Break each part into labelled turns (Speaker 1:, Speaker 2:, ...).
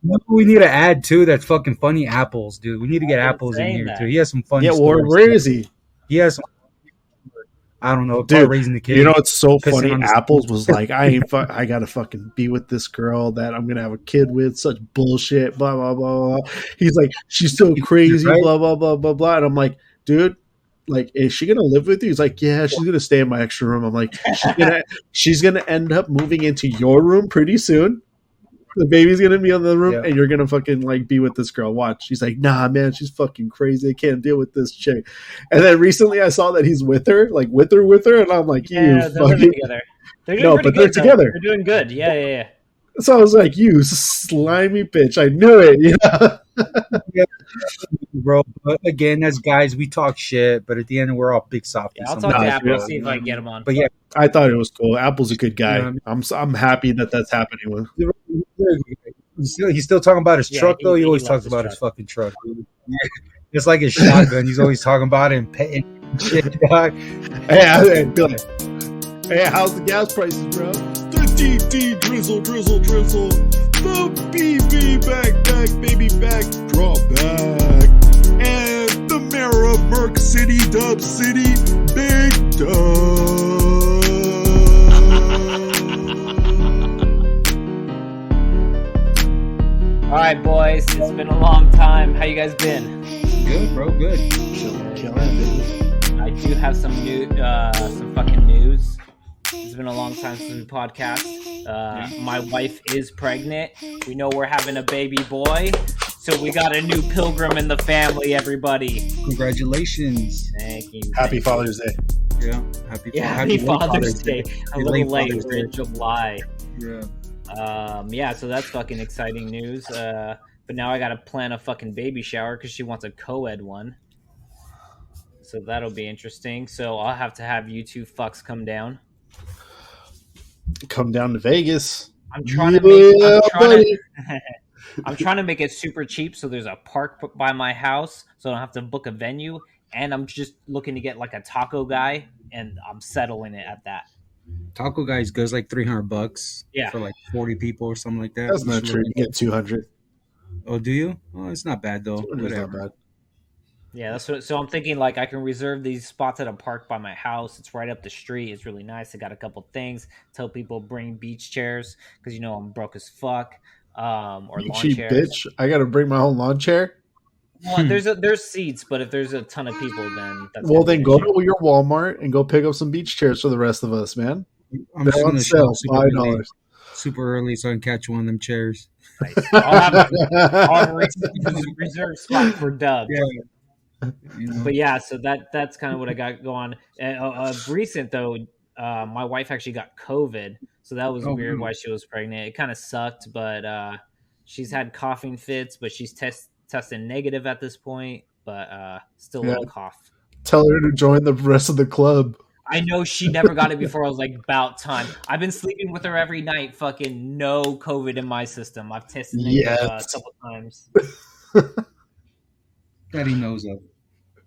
Speaker 1: You know who we need to add too? That's fucking funny. Apples, dude. We need to get
Speaker 2: I've been
Speaker 1: Apples in
Speaker 2: saying
Speaker 1: here too.
Speaker 2: that.
Speaker 1: He has some funny
Speaker 3: Yeah,
Speaker 1: stories.
Speaker 3: where is he?
Speaker 1: He has some. I don't know. Probably
Speaker 3: Dude,
Speaker 1: raising the
Speaker 3: you
Speaker 1: kid,
Speaker 3: know it's so
Speaker 1: pissing
Speaker 3: funny.
Speaker 1: on the.
Speaker 3: Apples was like, I gotta fucking be with this girl that I'm gonna have a kid with. Such bullshit. Blah blah blah blah. He's like, she's so crazy.
Speaker 1: Right?
Speaker 3: Blah blah blah blah blah. And I'm like, dude, like, is she gonna live with you? He's like, yeah, she's gonna stay in my extra room. I'm like, she's gonna end up moving into your room pretty soon. The baby's gonna be in the room,
Speaker 1: Yeah.
Speaker 3: and you're gonna fucking like be with this girl. Watch. She's like, nah, man, she's fucking crazy. I can't deal with this chick. And then recently, I saw that he's with her, and I'm like,
Speaker 2: Yeah,
Speaker 3: you
Speaker 2: they're living
Speaker 3: fucking
Speaker 2: together. They're doing
Speaker 3: no,
Speaker 2: pretty
Speaker 3: but they're
Speaker 2: good. Though.
Speaker 3: together.
Speaker 2: They're doing good. Yeah, yeah, yeah.
Speaker 3: So I was like, you slimy bitch. I knew it. Yeah.
Speaker 1: Yeah, bro. But again, as guys, we talk shit, but at the end, we're all big softies.
Speaker 2: Yeah, I'll talk to
Speaker 3: Nah,
Speaker 2: Apple,
Speaker 3: yeah.
Speaker 2: see if I can get him on.
Speaker 1: But yeah,
Speaker 3: I thought it was cool. Apple's a good guy.
Speaker 1: You know what
Speaker 3: I'm happy that that's happening with.
Speaker 1: he's still talking about his
Speaker 2: Yeah,
Speaker 1: truck though. He always
Speaker 2: loves
Speaker 1: talks about his
Speaker 2: truck.
Speaker 1: fucking truck. It's like his shotgun. He's always talking about it and petting shit, dog.
Speaker 3: Hey, be like, hey, how's the gas prices, bro? The DD drizzle. The BB back, baby back, draw back. And the mayor of Merc City, Dub City, Big
Speaker 2: All right, boys. It's been a long time. How you guys been?
Speaker 1: Good, bro. Good.
Speaker 2: I do have some some fucking news. It's been a long time since we podcast. My wife is pregnant. We know we're having a baby boy, so we got a new pilgrim in the family. Everybody,
Speaker 1: Congratulations.
Speaker 2: thank you.
Speaker 3: Happy Father's Day.
Speaker 1: Yeah.
Speaker 2: Happy Father's Day. A little late.
Speaker 1: Father's
Speaker 2: We're in
Speaker 1: Day.
Speaker 2: July.
Speaker 1: Yeah.
Speaker 2: So that's fucking exciting news. But now I gotta plan a fucking baby shower because she wants a co-ed one. So that'll be interesting. So I'll have to have you two fucks come down.
Speaker 3: Come down to Vegas.
Speaker 2: I'm trying to make.
Speaker 3: buddy.
Speaker 2: I'm trying to make it super cheap. So there's a park by my house, so I don't have to book a venue. And I'm just looking to get like a taco guy, and I'm settling it at that.
Speaker 1: Taco guys goes like $300.
Speaker 2: Yeah.
Speaker 1: For like 40 people or something like that.
Speaker 3: That's not true. You get 200.
Speaker 1: Oh, do you? Oh, it's not bad though.
Speaker 3: 200 is not
Speaker 1: Whatever.
Speaker 3: bad.
Speaker 2: Yeah, that's what. So I'm thinking like I can reserve these spots at a park by my house. It's right up the street. It's really nice. I got a couple things. Tell people bring beach chairs because you know I'm broke as fuck. Or
Speaker 3: You
Speaker 2: lawn
Speaker 3: cheap
Speaker 2: chairs.
Speaker 3: bitch. I got to bring my own lawn chair.
Speaker 2: Well, there's seats, but if there's a ton of people, then that's
Speaker 3: Well,
Speaker 2: gonna be
Speaker 3: then
Speaker 2: an
Speaker 3: go
Speaker 2: issue.
Speaker 3: to your Walmart and go pick up some beach chairs for the rest of us, man.
Speaker 1: I'm
Speaker 3: They're
Speaker 1: just
Speaker 3: on
Speaker 1: gonna
Speaker 3: sale,
Speaker 1: show up super
Speaker 3: $5.
Speaker 1: early, super early so I can catch one of them chairs.
Speaker 2: Nice. I'll have a reserve spot for Dubs.
Speaker 1: You know?
Speaker 2: But yeah, so that's kind of what I got going. Recent though, my wife actually got COVID, so that was weird.
Speaker 1: no.
Speaker 2: Why she was pregnant? It kind of sucked, but she's had coughing fits, but she's testing negative at this point. But still a little cough.
Speaker 3: Tell her to join the rest of the club.
Speaker 2: I know she never got it before. I was like, about time. I've been sleeping with her every night. Fucking no COVID in my system. I've tested it a couple times.
Speaker 1: That he knows of,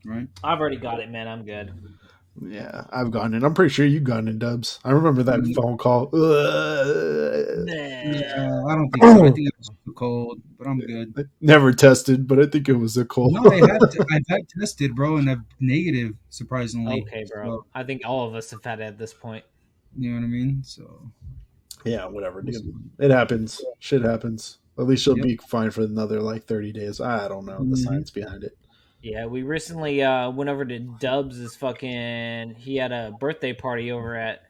Speaker 1: right?
Speaker 2: I've already got it, man. I'm good.
Speaker 3: Yeah, I've gotten it. I'm pretty sure you've gotten it, Dubs. I remember that phone call.
Speaker 1: Yeah, I don't think so. I think it was too cold, but I'm good.
Speaker 3: Never tested, but I think it was a cold.
Speaker 1: No, I've had tested, bro, and I'm negative, surprisingly.
Speaker 2: Okay, bro.
Speaker 1: So,
Speaker 2: I think all of us have had it at this point.
Speaker 1: you know what I mean? So,
Speaker 3: Yeah, whatever, dude. It happens. Shit happens. At least she'll be fine for another like 30 days. I don't know the science behind it.
Speaker 2: Yeah, we recently went over to Dubs' fucking. He had a birthday party over at.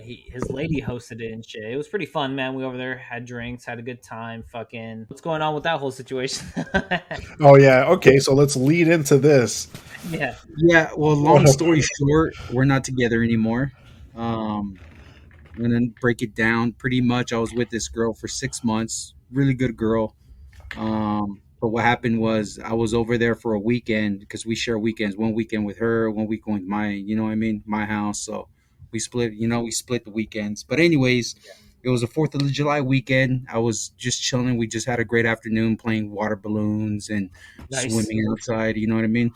Speaker 2: His lady hosted it and shit. It was pretty fun, man. We over there had drinks, had a good time. Fucking, what's going on with that whole situation?
Speaker 3: Oh yeah, okay. So let's lead into this.
Speaker 2: Yeah.
Speaker 1: well, long story short, we're not together anymore. And then break it down. Pretty much, I was with this girl for 6 months. Really good girl. But what happened was I was over there for a weekend because we share weekends. 1 weekend with her, 1 week with my, you know what I mean, my house. So we split the weekends. But anyways, it was a 4th of July weekend. I was just chilling. We just had a great afternoon playing water balloons and swimming outside. You know what I mean?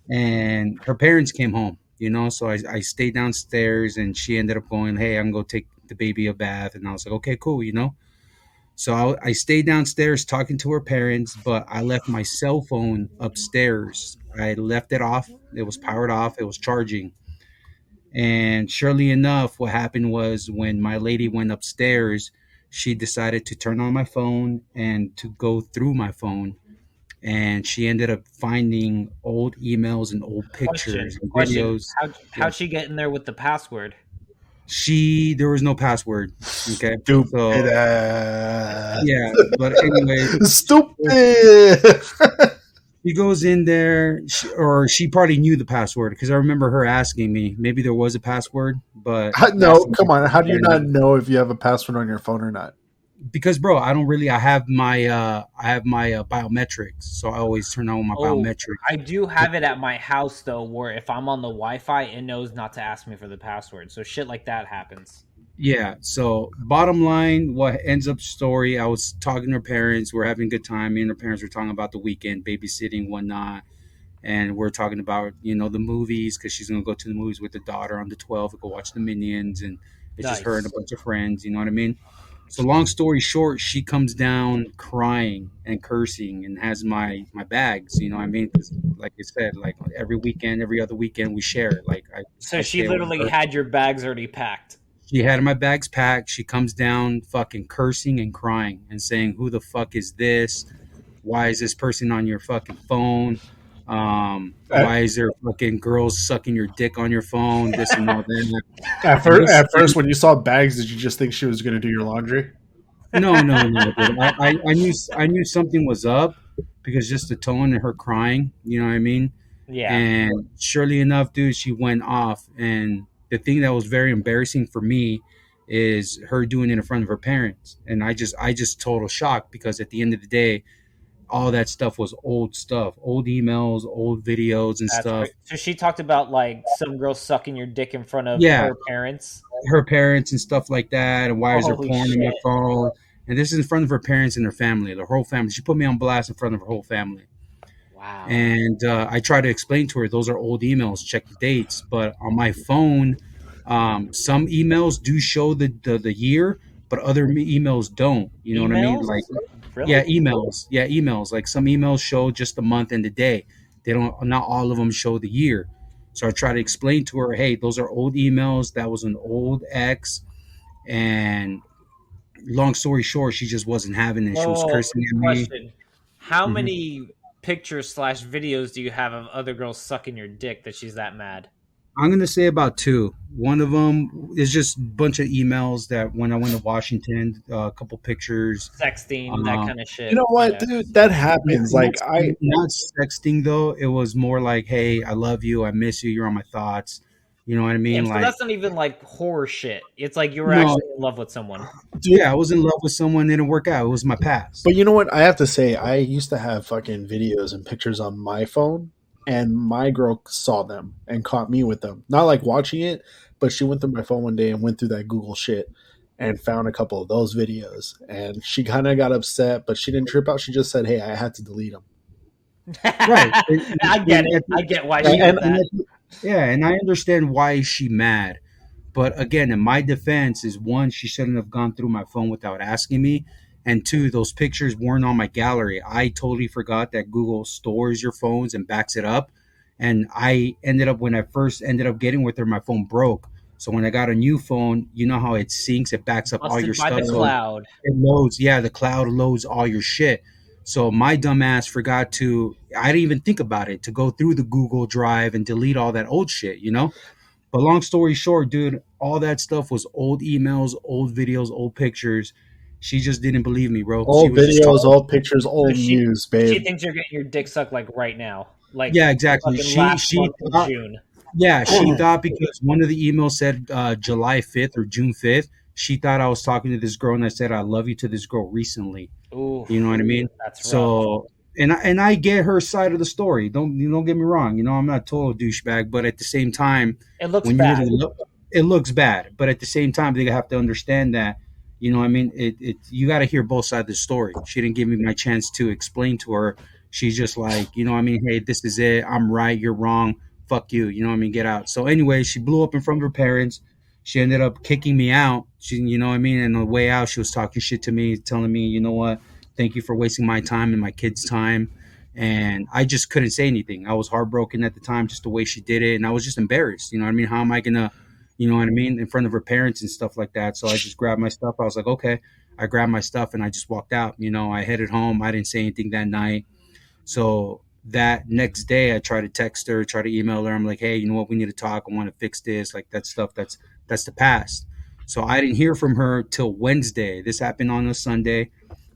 Speaker 1: And her parents came home, you know, so I stayed downstairs and she ended up going, hey, I'm going to go take the baby a bath. And I was like, okay, cool, you know. So I stayed downstairs talking to her parents, but I left my cell phone upstairs. I left it off. It was powered off. It was charging. And surely enough, what happened was when my lady went upstairs, she decided to turn on my phone and to go through my phone. And she ended up finding old emails and old pictures and
Speaker 2: Question.
Speaker 1: videos. Yeah.
Speaker 2: How'd she get in there with the password?
Speaker 1: There was no password. Okay.
Speaker 3: Stupid
Speaker 1: So,
Speaker 3: ass.
Speaker 1: yeah. But anyway,
Speaker 3: Stupid.
Speaker 1: she goes in there, or she probably knew the password because I remember her asking me. Maybe there was a password, but that's
Speaker 3: No, come on. How do you not know if you have a password on your phone or not?
Speaker 1: because, bro, I don't really. I have my biometrics, so I always turn on my
Speaker 2: Oh,
Speaker 1: biometrics.
Speaker 2: I do have it at my house though, where if I'm on the Wi-Fi, it knows not to ask me for the password. So shit like that happens.
Speaker 1: Yeah. So bottom line, what ends up story? I was talking to her parents. We're having a good time. Me and her parents were talking about the weekend, babysitting, whatnot. And we're talking about the movies because she's gonna go to the movies with the daughter on the 12th, go watch the Minions, and it's just her and a
Speaker 2: Nice.
Speaker 1: bunch of friends. You know what I mean? So long story short, she comes down crying and cursing and has my bags. You know what I mean? 'Cause like I said, like every weekend, every other weekend, we share. Like
Speaker 2: So
Speaker 1: I
Speaker 2: she
Speaker 1: stay over
Speaker 2: literally
Speaker 1: her.
Speaker 2: had your bags already packed.
Speaker 1: She had my bags packed. She comes down fucking cursing and crying and saying, "Who the fuck is this? Why is this person on your fucking phone?
Speaker 3: At,
Speaker 1: Why is there fucking girls sucking your dick on your phone? This and all that."
Speaker 3: at,
Speaker 1: And
Speaker 3: first,
Speaker 1: this,
Speaker 3: at first, when you saw bags, did you just think she was going to do your laundry?
Speaker 1: no, no, no, dude. I knew something was up because just the tone and her crying. You know what I mean?
Speaker 2: Yeah.
Speaker 1: And surely enough, dude, she went off. And the thing that was very embarrassing for me is her doing it in front of her parents. And I just total shocked because at the end of the day, all that stuff was old stuff, old emails, old videos and
Speaker 2: That's
Speaker 1: stuff.
Speaker 2: great. So she talked about like some girl sucking your dick in front of
Speaker 1: Yeah,
Speaker 2: her parents.
Speaker 1: her parents and stuff like that. And why is there
Speaker 2: Holy
Speaker 1: porn in my
Speaker 2: shit!
Speaker 1: phone? And this is in front of her parents and her family, the whole family. She put me on blast in front of her whole family.
Speaker 2: Wow.
Speaker 1: And I try to explain to her those are old emails. Check the dates. But on my phone, some emails do show the year, but other emails don't. You know what I mean? Like,
Speaker 2: Emails?
Speaker 1: yeah,
Speaker 2: Really?
Speaker 1: emails. Yeah, emails. Like some emails show just the month and the day. They don't. Not all of them show the year. So I try to explain to her, hey, those are old emails. That was an old ex, and long story short, she just wasn't having it. She was
Speaker 2: Oh,
Speaker 1: cursing at me.
Speaker 2: question. How
Speaker 1: Mhm.
Speaker 2: many pictures slash videos do you have of other girls sucking your dick that she's that mad?
Speaker 1: I'm gonna say about two. One of them is just a bunch of emails that when I went to Washington, a couple pictures.
Speaker 2: Sexting, that
Speaker 1: Um,
Speaker 2: kind of
Speaker 3: You
Speaker 2: shit.
Speaker 3: know what,
Speaker 2: Yeah.
Speaker 3: dude? That happens.
Speaker 1: not,
Speaker 3: Like I,
Speaker 1: not sexting though. It was more like, "Hey, I love you. I miss you. You're on my thoughts." You know what I
Speaker 2: Yeah,
Speaker 1: mean?
Speaker 2: so
Speaker 1: Like,
Speaker 2: that's not even like horror shit. It's like you were
Speaker 1: no,
Speaker 2: actually in love with someone.
Speaker 3: dude.
Speaker 1: yeah, I was in love with someone. It didn't work out. It was my past.
Speaker 3: But you know what? I have to say, I used to have fucking videos and pictures on my phone, and my girl saw them and caught me with them. Not like watching it, but she went through my phone one day and went through that Google shit and found a couple of those videos. And she kind of got upset, but she didn't trip out. She just said, "Hey, I had to delete them."
Speaker 1: Right.
Speaker 2: I get it. I get why she
Speaker 3: And
Speaker 2: did that.
Speaker 1: Yeah, and I understand why she mad. But again, in my defense, is one, she shouldn't have gone through my phone without asking me. And two, those pictures weren't on my gallery. I totally forgot that Google stores your phones and backs it up. And I ended up, when I first ended up getting with her, my phone broke. So when I got a new phone, you know how it syncs, it backs up all your
Speaker 2: Busted by
Speaker 1: stuff.
Speaker 2: the
Speaker 1: So
Speaker 2: cloud.
Speaker 1: it loads, yeah, the cloud loads all your shit. So my dumbass forgot to, I didn't even think about it, to go through the Google Drive and delete all that old shit. But long story short, dude, all that stuff was old emails, old videos, old pictures. She just didn't believe me, bro. She
Speaker 3: all
Speaker 1: was just
Speaker 3: videos,
Speaker 1: talking.
Speaker 3: all pictures,
Speaker 2: So
Speaker 3: old news,
Speaker 2: she
Speaker 3: babe.
Speaker 2: thinks you're getting your dick sucked like right now, like
Speaker 1: Yeah, exactly.
Speaker 2: fucking
Speaker 1: She
Speaker 2: last
Speaker 1: she
Speaker 2: month in
Speaker 1: thought,
Speaker 2: June.
Speaker 1: yeah, she thought because one of the emails said July 5th or June 5th, she thought I was talking to this girl and I said I love you to this girl recently. You know
Speaker 2: Oof,
Speaker 1: what I mean?
Speaker 2: that's rough.
Speaker 1: So, and I get her side of the story. Don't get me wrong. I'm not a total douchebag, but at the same time,
Speaker 2: It looks
Speaker 1: when you
Speaker 2: bad.
Speaker 1: really look, it looks bad. But at the same time, they have to understand that. I mean, it you got to hear both sides of the story. She didn't give me my chance to explain to her. She's just like, I mean, hey, this is it. I'm right. You're wrong. Fuck you. You know what I mean? Get out. So anyway, she blew up in front of her parents. she ended up kicking me out. She, you know what I mean? And on the way out, she was talking shit to me, telling me, you know what? Thank you for wasting my time and my kids' time. And I just couldn't say anything. I was heartbroken at the time, just the way she did it. And I was just embarrassed. You know what I mean? How am I going to, you know what I mean? In front of her parents and stuff like that. So I just grabbed my stuff. I was like, okay. I grabbed my stuff and I just walked out. You know, I headed home. I didn't say anything that night. So that next day, I try to text her, try to email her. I'm like, hey, you know what? We need to talk. I want to fix this. Like that stuff. That's the past. So I didn't hear from her till Wednesday. This happened on a Sunday,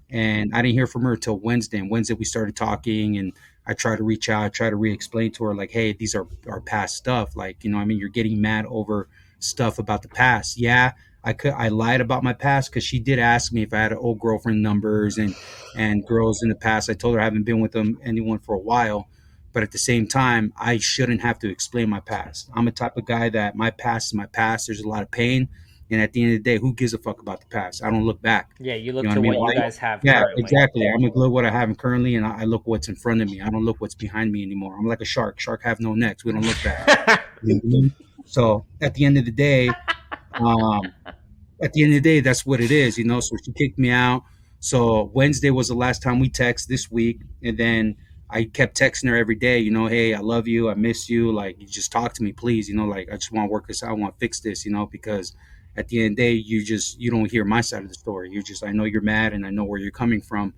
Speaker 1: and I didn't hear from her till Wednesday. And Wednesday we started talking, and I tried to reach out, try to re-explain to her like, hey, these are our past stuff. Like, you know, I mean, you're getting mad over stuff about the past. Yeah, I lied about my past because she did ask me if I had old girlfriend numbers and girls in the past. I told her I haven't been with anyone for a while. But at the same time, I shouldn't have to explain my past. I'm a type of guy that my past is my past. There's a lot of pain. And at the end of the day, who gives a fuck about the past? I don't look back.
Speaker 2: Yeah, you
Speaker 1: You
Speaker 2: look
Speaker 1: know what
Speaker 2: to
Speaker 1: I mean?
Speaker 2: what you guys have
Speaker 1: Yeah,
Speaker 2: currently.
Speaker 1: exactly. I'm gonna look what I have currently, and I look what's in front of me. I don't look what's behind me anymore. I'm like a shark. Shark have no necks. We don't look back. You know what I mean? So at the end of the day, um, that's what it is, you know. So she kicked me out. So Wednesday was the last time we text this week, and then I kept texting her every day. You know, hey, I love you, I miss you. Like, you just talk to me, please. You know, like I just want to work this out. I want to fix this. You know, because at the end of the day, you don't hear my side of the story. You just I know you're mad, and I know where you're coming from.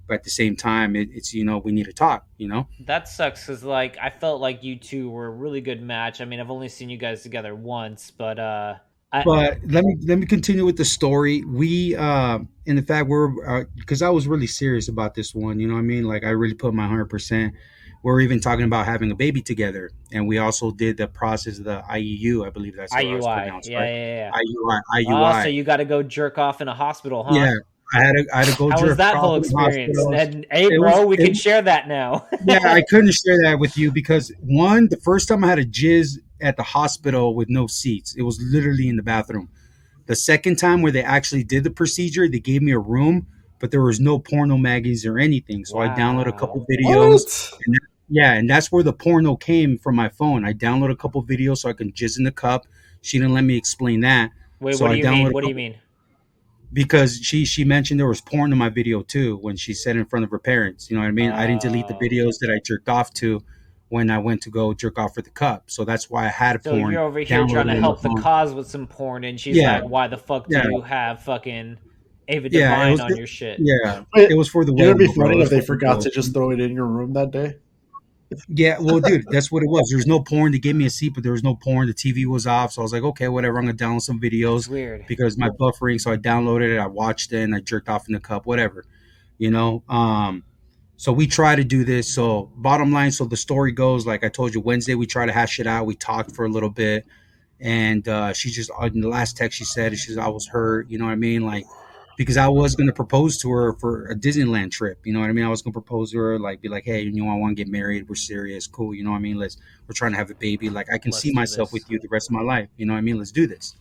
Speaker 1: But at the same time, it's you know we need to talk. You know.
Speaker 2: That sucks because like I felt like you two were a really good match. I mean, I've only seen you guys together once, but I
Speaker 1: But let me continue with the story. We in the fact we're because I was really serious about this one. You know what I mean? Like I really put my 100%. We're even talking about having a baby together, and we also did the process of the IUU. I believe that's how it's
Speaker 2: IUI,
Speaker 1: pronounced,
Speaker 2: yeah,
Speaker 1: right?
Speaker 2: yeah, yeah.
Speaker 1: IUI,
Speaker 2: Oh, so
Speaker 1: IUI.
Speaker 2: you got to go jerk off in a hospital, huh?
Speaker 1: Yeah, I had to go
Speaker 2: How was
Speaker 1: jerk
Speaker 2: that
Speaker 1: off
Speaker 2: whole
Speaker 1: in the
Speaker 2: experience?
Speaker 1: hospital.
Speaker 2: And hey,
Speaker 1: It was
Speaker 2: bro, we can
Speaker 1: it,
Speaker 2: share that now.
Speaker 1: yeah, I couldn't share that with you because one, the first time I had a jizz at the hospital with no seats, it was literally in the bathroom. The second time where they actually did the procedure, they gave me a room, but there was no porno magazines or anything. So I downloaded a couple
Speaker 2: Wow.
Speaker 1: videos,
Speaker 3: What?
Speaker 1: and yeah, and that's where the porno came from my phone. I downloaded a couple videos so I can jizz in the cup. She didn't let me explain that,
Speaker 2: Wait,
Speaker 1: so
Speaker 2: what do
Speaker 1: I
Speaker 2: you mean?
Speaker 1: downloaded a
Speaker 2: What do you
Speaker 1: couple
Speaker 2: mean?
Speaker 1: because she mentioned there was porn in my video too when she said in front of her parents. You know what I mean? I didn't delete the
Speaker 2: Oh.
Speaker 1: videos that I jerked off to when I went to go jerk off for the cup. So that's why I had
Speaker 2: So
Speaker 1: porn
Speaker 2: you're over here trying
Speaker 1: downloaded
Speaker 2: to
Speaker 1: in my
Speaker 2: help the
Speaker 1: phone.
Speaker 2: cause with some porn, and she's
Speaker 1: Yeah,
Speaker 2: like, "Why the fuck do
Speaker 1: yeah,
Speaker 2: you have fucking Ava
Speaker 1: yeah. It
Speaker 2: Devine
Speaker 1: was
Speaker 2: on your shit?"
Speaker 1: yeah.
Speaker 3: Wait,
Speaker 1: It was for the
Speaker 3: you know, it'd be
Speaker 1: wedding, bro.
Speaker 3: funny
Speaker 1: It
Speaker 3: if
Speaker 1: was
Speaker 3: they
Speaker 1: for the
Speaker 3: forgot
Speaker 1: girl.
Speaker 3: to just throw it in your room that day.
Speaker 1: Yeah, well, dude, that's what it was. There's no porn. They gave me a seat, but there was no porn. The TV was off, so I was like, okay, whatever. I'm gonna download some
Speaker 2: That's
Speaker 1: videos
Speaker 2: weird.
Speaker 1: because my buffering. So I downloaded it. I watched it, and I jerked off in the cup. Whatever, you know. So we try to do this. So bottom line, so the story goes like I told you. Wednesday we try to hash it out. We talked for a little bit, and she just in the last text she said she's I was hurt. You know what I mean? Like because I was gonna propose to her for a Disneyland trip. You know what I mean? I was gonna propose to her, like be like, hey, you know, I want to get married. We're serious, cool. You know what I mean? We're trying to have a baby. Like I can see
Speaker 2: Let's do
Speaker 1: myself with
Speaker 2: this.
Speaker 1: you the rest of my life. You know what I mean? Let's do this.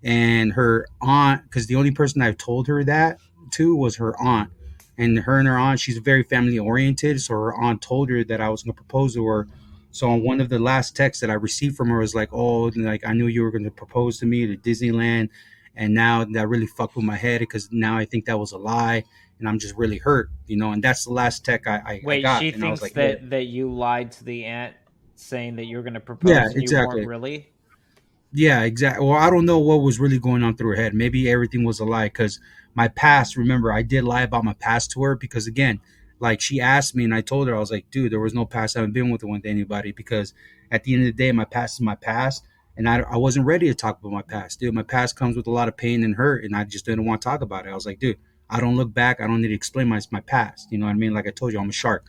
Speaker 1: And her aunt, because the only person I told her that to was her aunt, and her aunt, she's very family oriented, so her aunt told her that I was going to propose to her. So on one of the last texts that I received from her was like, oh, like I knew you were going to propose to me to Disneyland, and now that really fucked with my head because now I think that was a lie, and I'm just really hurt, you know. And that's the last text I
Speaker 2: Wait,
Speaker 1: got,
Speaker 2: she
Speaker 1: and I was
Speaker 2: thinks
Speaker 1: like, yeah,
Speaker 2: that you lied to the aunt, saying that you were going to
Speaker 1: yeah,
Speaker 2: propose and you weren't
Speaker 1: exactly.
Speaker 2: really.
Speaker 1: Yeah, exactly. Well, I don't know what was really going on through her head. Maybe everything was a lie because my past, remember, I did lie about my past to her because, again, like she asked me and I told her, I was like, dude, there was no past. I haven't been with anybody because at the end of the day, my past is my past. And I wasn't ready to talk about my past, dude. My past comes with a lot of pain and hurt, and I just didn't want to talk about it. I was like, dude, I don't look back. I don't need to explain my past. You know what I mean? Like I told you, I'm a shark.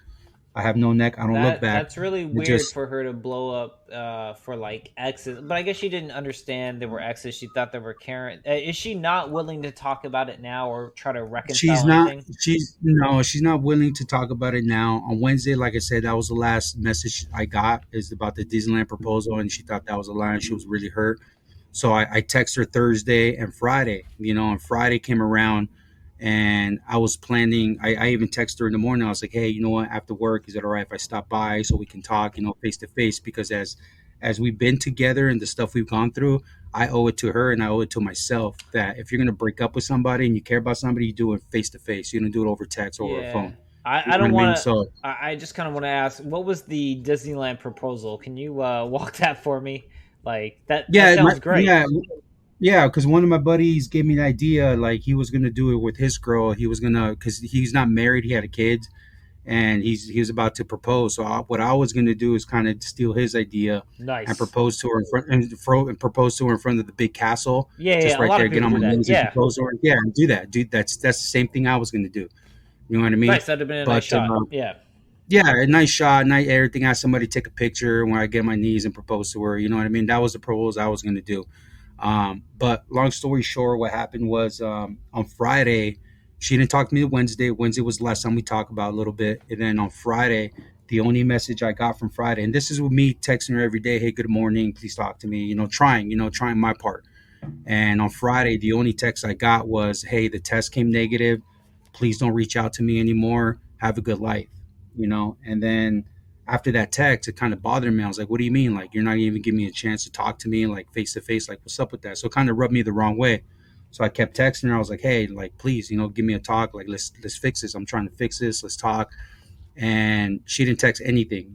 Speaker 1: I have no neck. I don't look back.
Speaker 2: That's really
Speaker 1: It
Speaker 2: weird
Speaker 1: just
Speaker 2: for her to blow up for like exes. But I guess she didn't understand they were exes. She thought they were Karen. Is she not willing to talk about it now or try to
Speaker 1: she's
Speaker 2: reconcile
Speaker 1: not
Speaker 2: anything?
Speaker 1: she's no she's not willing to talk about it now. On Wednesday, like I said, that was the last message I got is about the Disneyland proposal, and she thought that was a lie and she was really hurt. So I text her Thursday and Friday, you know, and Friday came around and I was planning. I even texted her in the morning. I was like, hey, you know what, after work, is it all right if I stop by so we can talk, you know, face to face? Because as we've been together and the stuff we've gone through, I owe it to her and I owe it to myself that if you're gonna break up with somebody and you care about somebody, you do it face to face. You don't do it over text or over a
Speaker 2: Yeah,
Speaker 1: phone. You
Speaker 2: I
Speaker 1: know what
Speaker 2: don't
Speaker 1: I mean?
Speaker 2: want to.
Speaker 1: So
Speaker 2: I just kind of want to ask, what was the Disneyland proposal? Can you walk that for me? Like that
Speaker 1: yeah,
Speaker 2: sounds great.
Speaker 1: yeah, because one of my buddies gave me the idea, like he was gonna do it with his girl. He was gonna, because he's not married, he had a kid, and he was about to propose. So what I was gonna do is kind of steal his idea and
Speaker 2: Nice.
Speaker 1: propose to her in front and propose to her in front of the big castle,
Speaker 2: Yeah,
Speaker 1: just
Speaker 2: yeah. A
Speaker 1: right
Speaker 2: lot
Speaker 1: there,
Speaker 2: of
Speaker 1: get
Speaker 2: people
Speaker 1: on
Speaker 2: do
Speaker 1: my
Speaker 2: that.
Speaker 1: knees and
Speaker 2: Yeah,
Speaker 1: propose to her. Yeah, do that, dude. That's the same thing I was gonna do. You know what I mean?
Speaker 2: nice. That'd have been a nice
Speaker 1: But
Speaker 2: shot. Yeah.
Speaker 1: yeah, a nice shot, nice everything. Ask somebody to take a picture when I get on my knees and propose to her. You know what I mean? That was the proposal I was gonna do. But long story short, what happened was on Friday, she didn't talk to me Wednesday. Wednesday was the last time we talked about a little bit. And then on Friday, the only message I got from Friday, and this is with me texting her every day, hey, good morning, please talk to me, trying my part. And on Friday, the only text I got was, hey, the test came negative. Please don't reach out to me anymore. Have a good life, And then after that text, it kind of bothered me. I was like, what do you mean? Like, you're not even giving me a chance to talk to me, like face to face. Like, what's up with that? So it kind of rubbed me the wrong way. So I kept texting her. I was like, hey, like, please, give me a talk. Like, let's fix this. I'm trying to fix this. Let's talk. And she didn't text anything.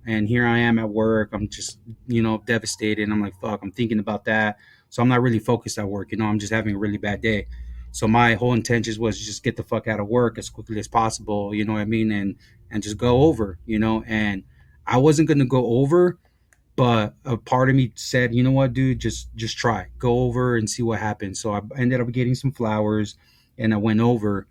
Speaker 1: And here I am at work. I'm just, devastated. I'm like, fuck, I'm thinking about that. So I'm not really focused at work. I'm just having a really bad day. So my whole intention was just get the fuck out of work as quickly as possible. You know what I mean? And just go over. And I wasn't going to go over, but a part of me said, you know what, dude, just try, go over and see what happens. So I ended up getting some flowers and I went over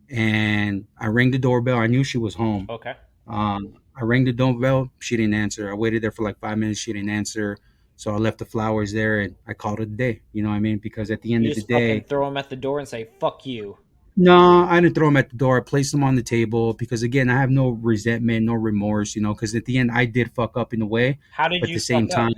Speaker 1: and I rang the doorbell. I knew she was home.
Speaker 2: Okay.
Speaker 1: I rang the doorbell. She didn't answer. I waited there for like 5 minutes. She didn't answer. So I left the flowers there and I called it a day. You know what I mean? Because at the end
Speaker 2: You
Speaker 1: of the
Speaker 2: just fucking
Speaker 1: day,
Speaker 2: throw them at the door and say "fuck you."
Speaker 1: no, I didn't throw them at the door. I placed them on the table because, again, I have no resentment, no remorse. Because at the end, I did fuck up in a way.
Speaker 2: How did
Speaker 1: But at
Speaker 2: you
Speaker 1: the same
Speaker 2: fuck
Speaker 1: time,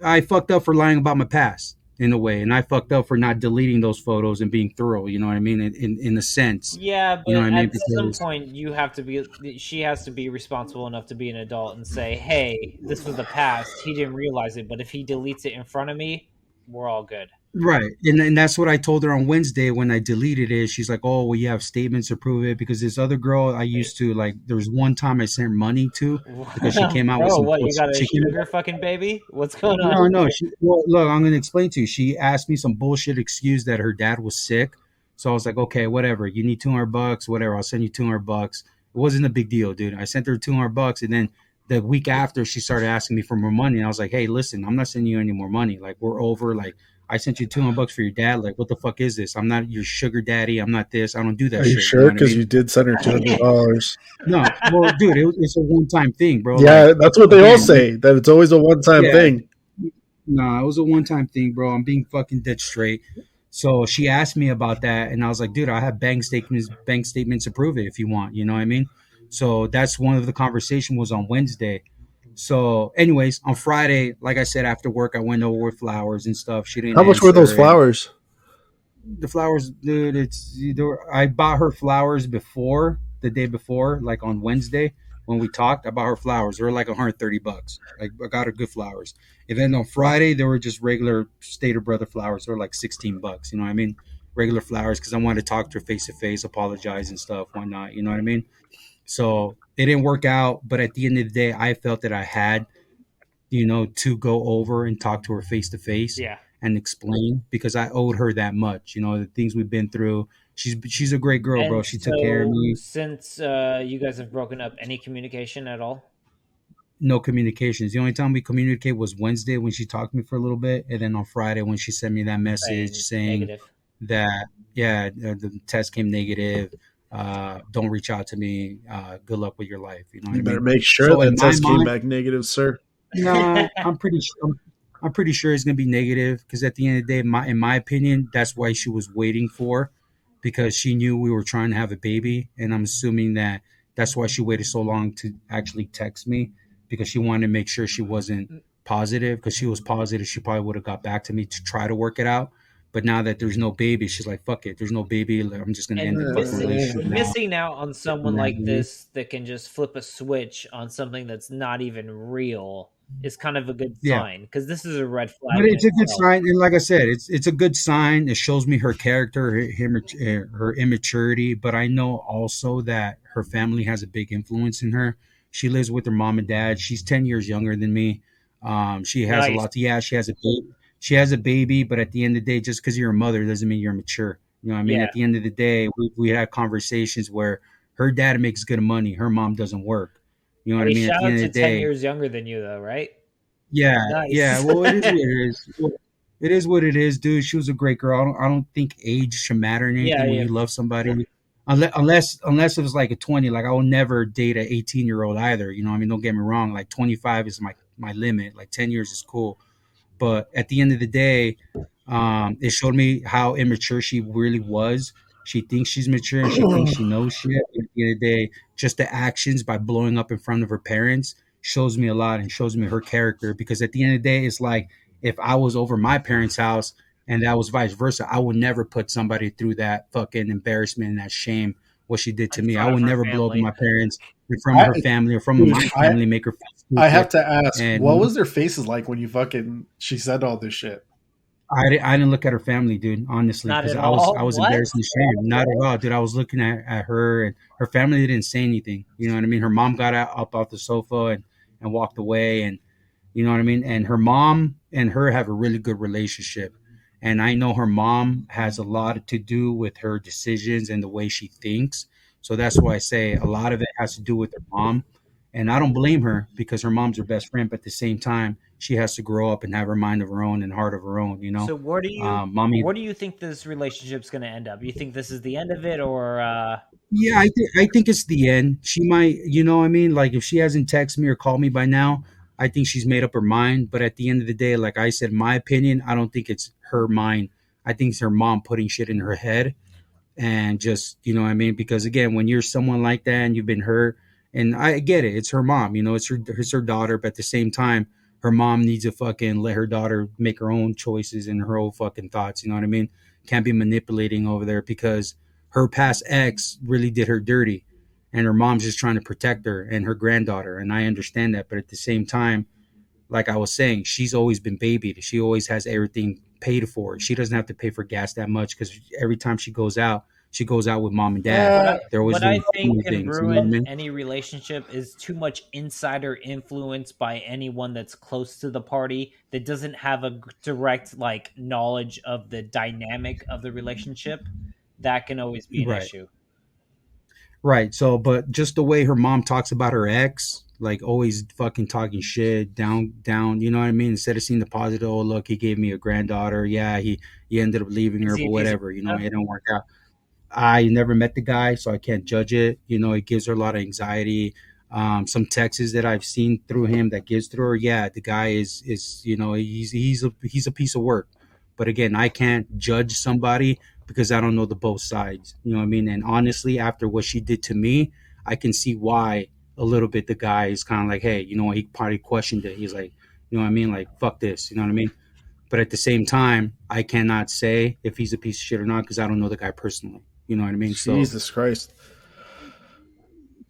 Speaker 2: up?
Speaker 1: I fucked up for lying about my past in a way. And I fucked up for not deleting those photos and being thorough. You know what I mean? In a sense.
Speaker 2: Yeah,
Speaker 1: You know
Speaker 2: but
Speaker 1: what I mean?
Speaker 2: at some
Speaker 1: Because,
Speaker 2: point you have to be. She has to be responsible enough to be an adult and say, "Hey, this was the past. He didn't realize it, but if he deletes it in front of me, we're all good."
Speaker 1: right. And that's what I told her on Wednesday when I deleted it. She's like, oh, well, you have statements to prove it. Because this other girl I
Speaker 2: Wait,
Speaker 1: used to, like, there was one time I sent money to because she came out with
Speaker 2: bro,
Speaker 1: some,
Speaker 2: what? You got a
Speaker 1: she came,
Speaker 2: sugar fucking baby? What's going on?
Speaker 1: no, no. Well, look, I'm going to explain to you. She asked me some bullshit excuse that her dad was sick. So I was like, okay, whatever. You need $200, whatever. I'll send you $200. It wasn't a big deal, dude. I sent her $200, and then the week after, she started asking me for more money. And I was like, hey, listen, I'm not sending you any more money. Like, we're over. Like, I sent you $200 for your dad. Like, what the fuck is this? I'm not your sugar daddy. I'm not this. I don't do that
Speaker 3: Are you
Speaker 1: shit. You know
Speaker 3: sure?
Speaker 1: what I
Speaker 3: Because
Speaker 1: mean?
Speaker 3: you did send her $200.
Speaker 1: No, well, dude, it's a one time thing, bro. Like,
Speaker 3: Yeah, that's what they all
Speaker 1: again,
Speaker 3: say. That it's always a one-time
Speaker 1: yeah.
Speaker 3: thing.
Speaker 1: No, it was a one time thing, bro. I'm being fucking dead straight. So she asked me about that, and I was like, dude, I have bank statements to prove it if you want. You know what I mean? So that's one of the conversation was on Wednesday. So, anyways, on Friday, like I said, after work, I went over with flowers and stuff. She didn't
Speaker 3: How much were those
Speaker 1: answer, and
Speaker 3: flowers?
Speaker 1: the flowers, dude, it's I bought her flowers before the day before, like on Wednesday when we talked. I bought her flowers. They were like $130. Like, I got her good flowers. And then on Friday they were just regular Stater Brother flowers. They were like $16. You know what I mean? Regular flowers because I wanted to talk to her face to face, apologize and stuff, whatnot. You know what I mean? So it didn't work out, but at the end of the day, I felt that I had to go over and talk to her face to face
Speaker 2: Yeah.
Speaker 1: and explain because I owed her that much. The things we've been through. She's a great girl, bro.
Speaker 2: And
Speaker 1: She took care of
Speaker 2: so,
Speaker 1: me.
Speaker 2: since you guys have broken up, any communication at all?
Speaker 1: No communications. The only time we communicate was Wednesday when she talked to me for a little bit, and then on Friday when she sent me that message
Speaker 2: Saying
Speaker 1: saying
Speaker 2: negative.
Speaker 1: that yeah, the test came negative. Don't reach out to me. Good luck with your life. You know what
Speaker 3: You
Speaker 1: I
Speaker 3: better
Speaker 1: mean?
Speaker 3: make sure
Speaker 1: So in
Speaker 3: that
Speaker 1: my
Speaker 3: test came
Speaker 1: mind,
Speaker 3: back negative, sir.
Speaker 1: no, I'm pretty sure it's gonna be negative because at the end of the day, in my opinion, that's why she was waiting for, because she knew we were trying to have a baby, and I'm assuming that that's why she waited so long to actually text me because she wanted to make sure she wasn't positive. Because she was positive, she probably would have got back to me to try to work it out. But now that there's no baby, she's like, "Fuck it, there's no baby. Like, I'm just gonna end the
Speaker 2: And
Speaker 1: fucking relationship now."
Speaker 2: missing out on
Speaker 1: You
Speaker 2: someone
Speaker 1: know what
Speaker 2: like
Speaker 1: I mean?
Speaker 2: this that can just flip a switch on something that's not even real. is kind of a good
Speaker 1: Yeah.
Speaker 2: sign, because this is a red
Speaker 1: But
Speaker 2: flag in
Speaker 1: it's a good
Speaker 2: itself.
Speaker 1: sign, and like I said, it's a good sign. It shows me her character, her immaturity. But I know also that her family has a big influence in her. She lives with her mom and dad. She's 10 years younger than me. She has a
Speaker 2: Nice.
Speaker 1: lot. Yeah, she has a baby. She has a baby, but at the end of the day, just because you're a mother doesn't mean you're mature. You know what I mean?
Speaker 2: Yeah.
Speaker 1: At the end of the day, we had conversations where her dad makes good money, her mom doesn't work. You know what I
Speaker 2: Hey,
Speaker 1: mean? At
Speaker 2: shout
Speaker 1: the
Speaker 2: out
Speaker 1: end of
Speaker 2: to
Speaker 1: the
Speaker 2: 10
Speaker 1: day,
Speaker 2: years younger than you, though, right?
Speaker 1: yeah, yeah.
Speaker 2: Nice.
Speaker 1: Well, it is what it is. It is what it is, dude. She was a great girl. I don't think age should matter in
Speaker 2: Yeah,
Speaker 1: anything when
Speaker 2: yeah.
Speaker 1: you love somebody. Unless it was like a 20, like I will never date a 18-year-old either. You know, what I mean, don't get me wrong. Like 25 is my limit. Like 10 years is cool. But at the end of the day, it showed me how immature she really was. She thinks she's mature and she thinks she knows shit. At the end of the day, just the actions by blowing up in front of her parents shows me a lot and shows me her character. Because at the end of the day, it's like if I was over my parents' house and that was vice versa, I would never put somebody through that fucking embarrassment and that shame what she did to
Speaker 2: In
Speaker 1: me. I
Speaker 2: front of
Speaker 1: would
Speaker 2: her
Speaker 1: never blow up in
Speaker 2: family.
Speaker 1: my parents in front of
Speaker 3: I,
Speaker 1: her family or from
Speaker 3: dude,
Speaker 1: my family, make her feel
Speaker 3: I have
Speaker 1: stupid.
Speaker 3: to ask, what
Speaker 1: And
Speaker 3: was their faces like when you fucking she said all this shit?
Speaker 1: I didn't look at her family, dude, honestly,
Speaker 2: Not
Speaker 1: because
Speaker 2: at
Speaker 1: I
Speaker 2: all.
Speaker 1: was
Speaker 2: What?
Speaker 1: embarrassed and ashamed. Not at all, dude. I was looking at her and her family didn't say anything. You know what I mean? Her mom got up off the sofa and walked away, and you know what I mean? And her mom and her have a really good relationship. And I know her mom has a lot to do with her decisions and the way she thinks. So that's why I say a lot of it has to do with her mom. And I don't blame her because her mom's her best friend, but at the same time, she has to grow up and have her mind of her own and heart of her own, you know?
Speaker 2: So
Speaker 1: Mommy,
Speaker 2: where do you think this relationship's going to end up? You think this is the end of it, or
Speaker 1: yeah, I think it's the end. She might, you know what I mean? Like if she hasn't texted me or called me by now, I think she's made up her mind. But at the end of the day, like I said, my opinion, I don't think it's her mind. I think it's her mom putting shit in her head and just, you know what I mean? Because again, when you're someone like that and you've been hurt, and I get it, it's her mom, you know, it's her daughter, but at the same time, her mom needs to fucking let her daughter make her own choices and her own fucking thoughts, you know what I mean? Can't be manipulating over there because her past ex really did her dirty and her mom's just trying to protect her and her granddaughter, and I understand that, but at the same time, like I was saying, she's always been babied. She always has everything paid for. She doesn't have to pay for gas that much because every time she goes out with mom and dad.
Speaker 2: what
Speaker 3: Uh,
Speaker 2: I
Speaker 1: They're always
Speaker 2: what I
Speaker 1: doing
Speaker 2: think
Speaker 1: family
Speaker 2: can
Speaker 1: things. You know what I
Speaker 2: ruin
Speaker 1: mean?
Speaker 2: any relationship is too much insider influence by anyone that's close to the party that doesn't have a direct like knowledge of the dynamic of the relationship. That can always be an
Speaker 1: Right,
Speaker 2: issue.
Speaker 1: right. So, but just the way her mom talks about her ex, like always fucking talking shit, down. You know what I mean? Instead of seeing the positive, oh look, he gave me a granddaughter. Yeah, he ended up leaving
Speaker 2: Is
Speaker 1: her,
Speaker 2: he
Speaker 1: but
Speaker 2: a piece of
Speaker 1: whatever. You know,
Speaker 2: shit?
Speaker 1: it didn't work out. I never met the guy, so I can't judge it. You know, it gives her a lot of anxiety. Some texts that I've seen through him that gives through her, yeah, the guy is you know he's a piece of work. But again, I can't judge somebody because I don't know the both sides. You know what I mean? And honestly, after what she did to me, I can see why a little bit the guy is kind of like, hey, you know, he probably questioned it. He's like, you know what I mean? Like, fuck this. You know what I mean? But at the same time, I cannot say if he's a piece of shit or not because I don't know the guy personally. You know what I mean?
Speaker 3: Jesus Christ.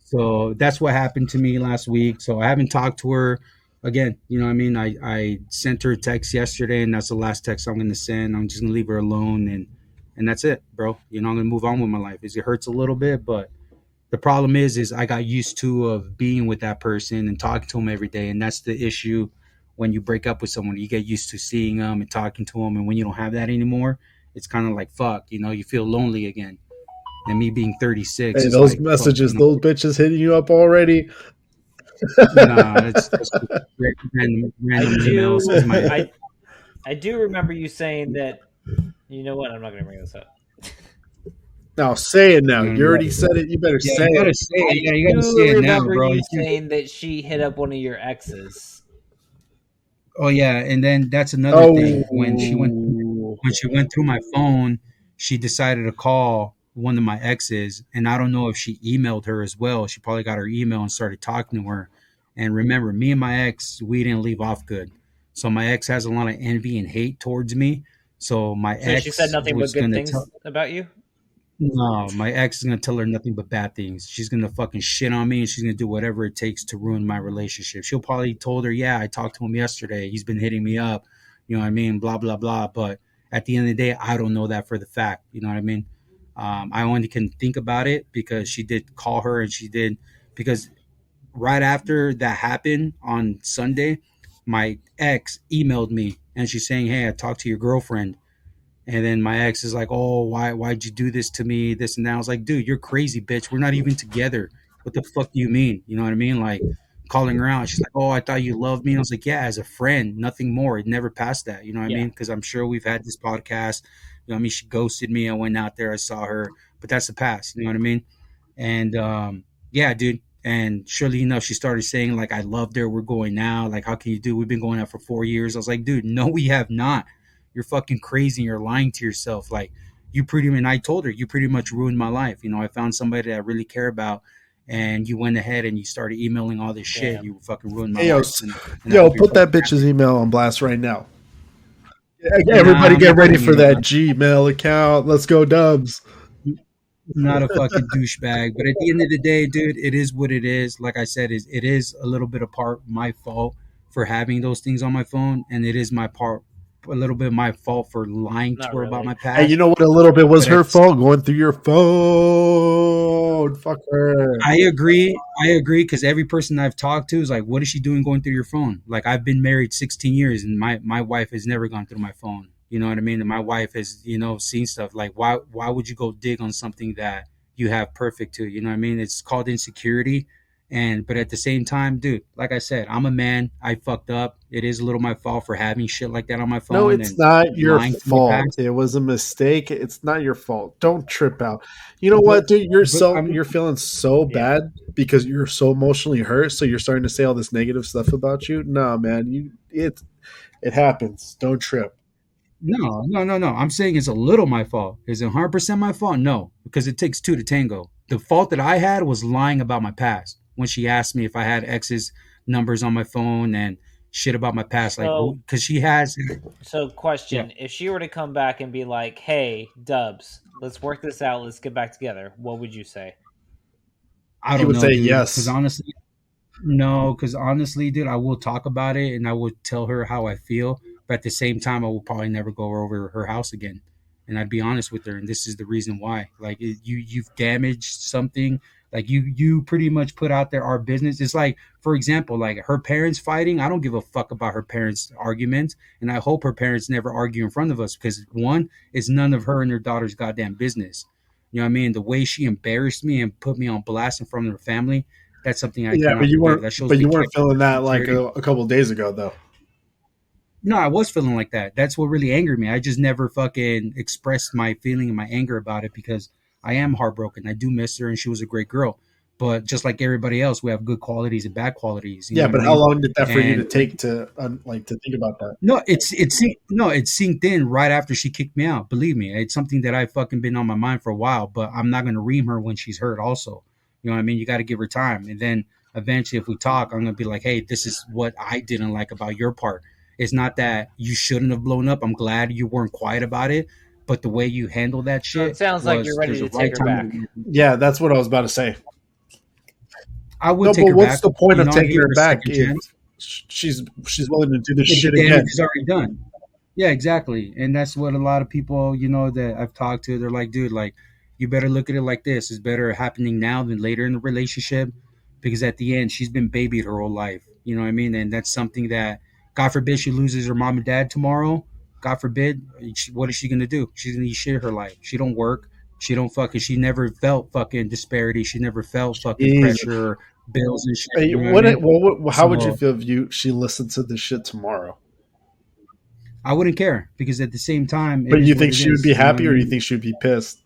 Speaker 1: So that's what happened to me last week. So I haven't talked to her again. You know what I mean? I sent her a text yesterday, and that's the last text I'm going to send. I'm just going to leave her alone, and that's it, bro. You know, I'm going to move on with my life. It hurts a little bit, but the problem is I got used to of being with that person and talking to him every day, and that's the issue when you break up with someone. You get used to seeing them and talking to them, and when you don't have that anymore, it's kind of like fuck. You know, you feel lonely again. And me being 36
Speaker 3: Hey,
Speaker 1: is
Speaker 3: those
Speaker 1: like fuck.
Speaker 3: messages,
Speaker 1: You know,
Speaker 3: those bitches hitting you up already.
Speaker 1: nah, that's just
Speaker 2: I
Speaker 1: random emails because
Speaker 2: do
Speaker 1: my
Speaker 2: I do remember you saying that. You know what? I'm not going to bring this up.
Speaker 3: Now say it now.
Speaker 1: you
Speaker 3: You
Speaker 1: know,
Speaker 3: already said it. You better
Speaker 1: yeah,
Speaker 3: say
Speaker 1: you
Speaker 3: it.
Speaker 1: gotta say it.
Speaker 2: I
Speaker 1: Yeah, you gotta say
Speaker 2: do
Speaker 1: it now,
Speaker 2: remember
Speaker 1: bro.
Speaker 2: you
Speaker 1: You can't.
Speaker 2: saying that she hit up one of your exes.
Speaker 1: Oh yeah, and then that's another thing.
Speaker 3: Oh,
Speaker 1: When she went through my phone, she decided to call one of my exes, and I don't know if she emailed her as well. She probably got her email and started talking to her. And remember, me and my ex, we didn't leave off good. So my ex has a lot of envy and hate towards me. So my
Speaker 2: So she said
Speaker 1: ex
Speaker 2: nothing but
Speaker 1: was
Speaker 2: good
Speaker 1: gonna tell.
Speaker 2: things about you.
Speaker 1: No, my ex is gonna tell her nothing but bad things. She's gonna fucking shit on me, and she's gonna do whatever it takes to ruin my relationship. She'll probably told her, "Yeah, I talked to him yesterday. He's been hitting me up." You know what I mean? Blah blah blah. But at the end of the day, I don't know that for the fact. You know what I mean? I only can think about it because she did call her, and she did because right after that happened on Sunday, my ex emailed me, and she's saying, "Hey, I talked to your girlfriend." And then my ex is like, "Oh, why'd you do this to me? This and that." I was like, "Dude, you're crazy, bitch. We're not even together. What the fuck do you mean?" You know what I mean? Like calling her out. She's like, "Oh, I thought you loved me." I was like, "Yeah, as a friend, nothing more. It never passed that." You know what I
Speaker 2: Yeah.
Speaker 1: mean? Because I'm sure we've had this podcast. You know what I mean? She ghosted me. I went out there, I saw her, but that's the past. You know what I mean? And yeah, dude. And surely enough, she started saying like, "I loved her. We're going now. Like, how can you do? We've been going out for 4 years." I was like, "Dude, no, we have not. You're fucking crazy. You're lying to yourself. Like, you pretty." And I told her, "You pretty much ruined my life. You know, I found somebody that I really care about, and you went ahead and you started emailing all this shit.
Speaker 2: Damn.
Speaker 1: You fucking ruined my
Speaker 3: Hey, yo,
Speaker 1: life, and I
Speaker 3: yo,
Speaker 1: hope you're
Speaker 3: put that
Speaker 1: fucking
Speaker 3: bitch's
Speaker 1: happy."
Speaker 3: email on blast right now.
Speaker 1: Nah,
Speaker 3: Everybody
Speaker 1: I'm
Speaker 3: get
Speaker 1: not
Speaker 3: ready
Speaker 1: gonna
Speaker 3: for
Speaker 1: email her.
Speaker 3: that Gmail account. Let's go, Dubs.
Speaker 1: Not a fucking douchebag. But at the end of the day, dude, it is what it is. Like I said, it is a little bit of part my fault for having those things on my phone, and it is my part a little bit my fault for lying to
Speaker 2: Not
Speaker 1: her about
Speaker 2: really.
Speaker 1: my
Speaker 3: Hey, you
Speaker 1: past.
Speaker 3: know what? A little bit was
Speaker 1: But at
Speaker 3: her
Speaker 1: the
Speaker 3: fault going through your phone. Fuck her.
Speaker 1: I agree. I agree because every person I've talked to is like, "What is she doing going through your phone?" Like I've been married 16 years, and my wife has never gone through my phone. You know what I mean? And my wife has seen stuff. Like why would you go dig on something that you have perfect to? You know what I mean? It's called insecurity. And but at the same time, dude, like I said, I'm a man. I fucked up. It is a little my fault for having shit like that on my
Speaker 3: No,
Speaker 1: phone
Speaker 3: it's
Speaker 1: and
Speaker 3: not your
Speaker 1: lying to my
Speaker 3: fault.
Speaker 1: past.
Speaker 3: It was a mistake. It's not your fault. Don't trip out. You know
Speaker 1: But
Speaker 3: what, dude? You're
Speaker 1: but
Speaker 3: so
Speaker 1: I'm
Speaker 3: you're feeling so
Speaker 2: Yeah.
Speaker 3: bad because you're so emotionally hurt. So you're starting to say all this negative stuff about you. Nah, man. It happens. Don't trip.
Speaker 1: No, no, no, no. I'm saying it's a little my fault. Is it 100% my fault? No, because it takes two to tango. The fault that I had was lying about my past. When she asked me if I had ex's numbers on my phone and shit about my past, like,
Speaker 2: So
Speaker 1: because she has,
Speaker 2: so
Speaker 1: yeah,
Speaker 2: question, if she were to come back and be like, "Hey, Dubs, let's work this out. Let's get back together." What would you say?
Speaker 1: I
Speaker 3: He
Speaker 1: don't
Speaker 3: would
Speaker 1: know,
Speaker 3: say
Speaker 1: dude. Because
Speaker 3: yes.
Speaker 1: honestly, no, because honestly, dude, I will talk about it and I will tell her how I feel. But at the same time, I will probably never go over her house again. And I'd be honest with her, and this is the reason why. Like you've damaged something. Like you pretty much put out there our business. It's like, for example, like her parents fighting. I don't give a fuck about her parents' arguments, and I hope her parents never argue in front of us because one, it's none of her and her daughter's goddamn business. You know what I mean? The way she embarrassed me and put me on blast in front of her family, that's something I
Speaker 3: Yeah,
Speaker 1: cannot forgive. That shows
Speaker 3: but you weren't
Speaker 1: betrayal
Speaker 3: feeling
Speaker 1: and
Speaker 3: that like
Speaker 1: sincerity.
Speaker 3: a couple of days ago, though.
Speaker 1: No, I was feeling like that. That's what really angered me. I just never fucking expressed my feeling and my anger about it because I am heartbroken. I do miss her and she was a great girl. But just like everybody else, we have good qualities and bad qualities. You know
Speaker 3: Yeah,
Speaker 1: what I
Speaker 3: but how
Speaker 1: mean?
Speaker 3: long did that for you to
Speaker 1: And
Speaker 3: take to like to think about that?
Speaker 1: no, it synced in right after she kicked me out. Believe me, it's something that I've fucking been on my mind for a while. But I'm not gonna ream her when she's hurt. Also, you know what I mean. You got to give her time, and then eventually, if we talk, I'm gonna be like, "Hey, this is what I didn't like about your part. It's not that you shouldn't have blown up. I'm glad you weren't quiet about it, but the way you handled that
Speaker 2: So it
Speaker 1: shit
Speaker 2: sounds like you're
Speaker 1: was
Speaker 2: ready
Speaker 1: there's a
Speaker 2: to take
Speaker 1: right
Speaker 2: her
Speaker 1: time.
Speaker 2: back.
Speaker 3: Yeah, that's what I was about to say.
Speaker 1: I would
Speaker 3: No,
Speaker 1: take
Speaker 3: but
Speaker 1: her
Speaker 3: what's
Speaker 1: back.
Speaker 3: the point
Speaker 1: You
Speaker 3: of
Speaker 1: know, I'd
Speaker 3: taking
Speaker 1: give
Speaker 3: her
Speaker 1: her a
Speaker 3: back
Speaker 1: second
Speaker 3: if
Speaker 1: chance.
Speaker 3: she's willing to do this
Speaker 1: If the
Speaker 3: shit
Speaker 1: damage
Speaker 3: again?
Speaker 1: is already done. Yeah, exactly. And that's what a lot of people, that I've talked to, they're like, dude, like, you better look at it like this. It's better happening now than later in the relationship because at the end, she's been babied her whole life. You know what I mean? And that's something that, God forbid, she loses her mom and dad tomorrow. God forbid, what is she going to do? She's going to eat shit her life. She don't work. She never felt fucking disparity. She never felt fucking
Speaker 3: Jeez.
Speaker 1: pressure or bills and shit.
Speaker 3: Hey,
Speaker 1: You know what I mean?
Speaker 3: how would you
Speaker 1: So
Speaker 3: feel if she listened to this shit tomorrow?
Speaker 1: I wouldn't care because at the same time, it
Speaker 3: But
Speaker 1: is
Speaker 3: you
Speaker 1: what
Speaker 3: think
Speaker 1: it
Speaker 3: she would be
Speaker 1: is. You know what I
Speaker 3: happy, or you
Speaker 1: mean?
Speaker 3: think she would be pissed?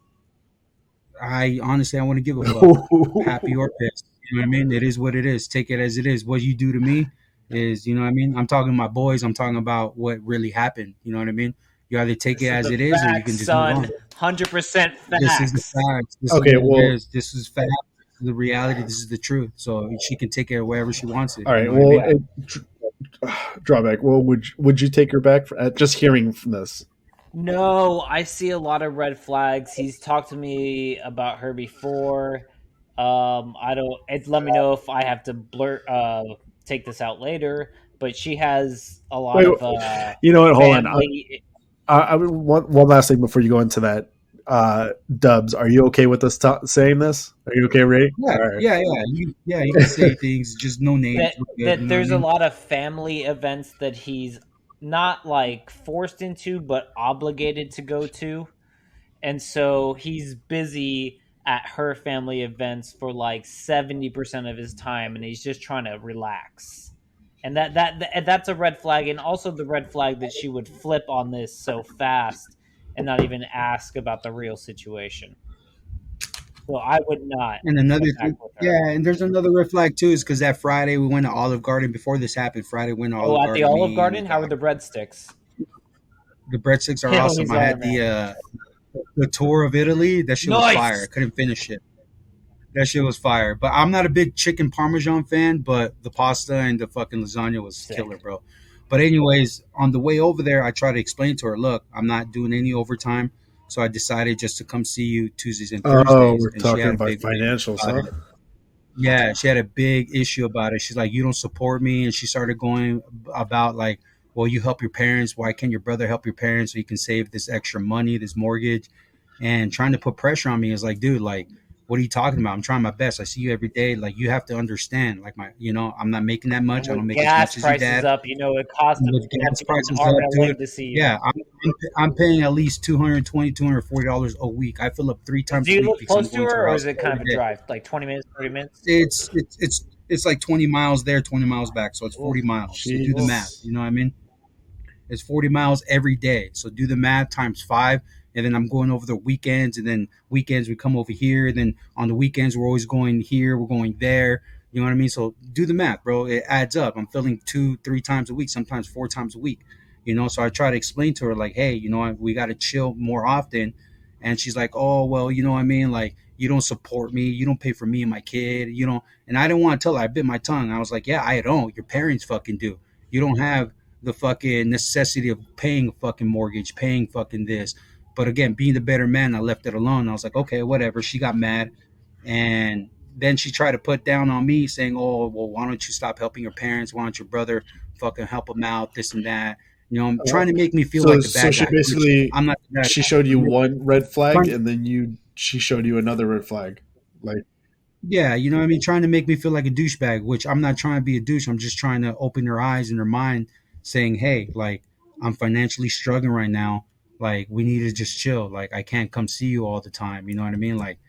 Speaker 1: I honestly, I want to give a fuck, happy or pissed. You know what I mean? It is what it is. Take it as it is. What you do to me is, you know what I mean? I'm talking about boys. I'm talking about what really happened. You know what I mean? You either take it
Speaker 2: This is
Speaker 1: as
Speaker 2: the
Speaker 1: it is, or you
Speaker 2: facts,
Speaker 1: can just move
Speaker 2: son.
Speaker 1: on.
Speaker 2: 100%
Speaker 1: This is the
Speaker 2: facts.
Speaker 1: facts. This is
Speaker 3: Okay,
Speaker 1: what it
Speaker 3: well,
Speaker 1: is. This is fact. This is the reality. This is the truth. So she can take it wherever she wants it.
Speaker 3: all
Speaker 1: You
Speaker 3: right.
Speaker 1: know what I
Speaker 3: Well,
Speaker 1: mean?
Speaker 3: drawback. Well, would you take her back for, just hearing from this?
Speaker 2: No, I see a lot of red flags. He's talked to me about her before. I don't. Let me know if I have to take this out later. But she has a lot
Speaker 3: Wait,
Speaker 2: of
Speaker 3: you know what? Hold on.
Speaker 2: family.
Speaker 3: One last thing before you go into that. Dubs, are you okay with us saying this? Are you okay, Ray?
Speaker 1: Yeah,
Speaker 3: All right.
Speaker 1: yeah, yeah. You can say things, just no names.
Speaker 2: That
Speaker 1: We're good. You
Speaker 2: that
Speaker 1: know what I
Speaker 2: there's a
Speaker 1: mean?
Speaker 2: lot of family events that he's not like forced into, but obligated to go to. And so he's busy at her family events for like 70% of his time, and he's just trying to relax. And that's a red flag, and also the red flag that she would flip on this so fast and not even ask about the real situation. So I would not
Speaker 1: And
Speaker 2: go
Speaker 1: another
Speaker 2: back
Speaker 1: thing,
Speaker 2: with her.
Speaker 1: yeah, and there's another red flag too, is because that Friday we went to Olive Garden. Before this happened, Friday we went to
Speaker 2: Oh,
Speaker 1: Olive
Speaker 2: at the
Speaker 1: Garden.
Speaker 2: Olive
Speaker 1: Me and
Speaker 2: Garden, how are the breadsticks?
Speaker 1: the breadsticks are
Speaker 2: They
Speaker 1: awesome.
Speaker 2: always
Speaker 1: I
Speaker 2: are,
Speaker 1: had
Speaker 2: man.
Speaker 1: the tour of Italy. That shit was fire. I
Speaker 2: Nice.
Speaker 1: couldn't finish it. That shit was fire. But I'm not a big chicken parmesan fan, but the pasta and the fucking lasagna was killer,
Speaker 2: Sick.
Speaker 1: bro. But anyways, on the way over there, I tried to explain to her, look, I'm not doing any overtime. So I decided just to come see you Tuesdays and
Speaker 3: Oh,
Speaker 1: Thursdays.
Speaker 3: we're
Speaker 1: And she
Speaker 3: talking
Speaker 1: had a
Speaker 3: about
Speaker 1: big rage
Speaker 3: financials,
Speaker 1: about
Speaker 3: huh?
Speaker 1: it. Yeah, she had a big issue about it. She's like, you don't support me. And she started going about like, well, you help your parents. Why can't your brother help your parents so you can save this extra money, this mortgage? And trying to put pressure on me is like, dude, like, what are you talking about? I'm trying my best. I see you every day. Like, you have to understand, like, I'm not making that
Speaker 2: And
Speaker 1: much. I don't
Speaker 2: with
Speaker 1: make as
Speaker 2: gas
Speaker 1: much as your
Speaker 2: prices
Speaker 1: dad.
Speaker 2: up, it costs
Speaker 1: And
Speaker 2: him
Speaker 1: with
Speaker 2: to have
Speaker 1: gas
Speaker 2: to get an
Speaker 1: prices
Speaker 2: arm
Speaker 1: up,
Speaker 2: and a
Speaker 1: dude,
Speaker 2: leg to see you.
Speaker 1: yeah, I'm paying at least 220, $240 a week. I fill up three
Speaker 2: Do
Speaker 1: times a
Speaker 2: you
Speaker 1: week
Speaker 2: live
Speaker 1: because I'm
Speaker 2: close to
Speaker 1: going to
Speaker 2: her,
Speaker 1: her
Speaker 2: or
Speaker 1: house
Speaker 2: is it kind
Speaker 1: every
Speaker 2: of a
Speaker 1: day.
Speaker 2: drive, like 20 minutes, 30 minutes?
Speaker 1: It's like 20 miles there, 20 miles back, so it's
Speaker 2: Oof,
Speaker 1: 40 miles. So do the
Speaker 2: oof.
Speaker 1: math.
Speaker 3: Jeez.
Speaker 1: You know what I mean? It's 40 miles every day. So do the math times five. And then I'm going over the weekends. And then weekends we come over here. And then on the weekends, we're always going here. We're going there. You know what I mean? So do the math, bro. It adds up. I'm filling two, three times a week, sometimes four times a week. So I try to explain to her, like, hey, we got to chill more often. And she's like, oh, well, you know what I mean? Like, you don't support me. You don't pay for me and my kid. You know, and I didn't want to tell her. I bit my tongue. I was like, yeah, I don't. Your parents fucking do. You don't have the fucking necessity of paying a fucking mortgage, paying fucking this. But again, being the better man, I left it alone. I was like, okay, whatever. She got mad. And then she tried to put down on me saying, oh, well, why don't you stop helping your parents? Why don't your brother fucking help them out? This and that.
Speaker 3: Uh,
Speaker 1: Trying to make me feel
Speaker 3: so
Speaker 1: like the
Speaker 3: so
Speaker 1: bad
Speaker 3: she
Speaker 1: guy, which
Speaker 3: basically
Speaker 1: I'm not the bad
Speaker 3: she
Speaker 1: guy.
Speaker 3: showed you one red flag,
Speaker 1: Trying,
Speaker 3: and then she showed you another red flag. Like,
Speaker 1: Yeah, you know what I mean? Trying to make me feel like a douchebag, which I'm not trying to be a douche. I'm just trying to open their eyes and their mind, saying, hey, like, I'm financially struggling right now. Like, we need to just chill. Like, I can't come see you all the time. You know what I mean? Like,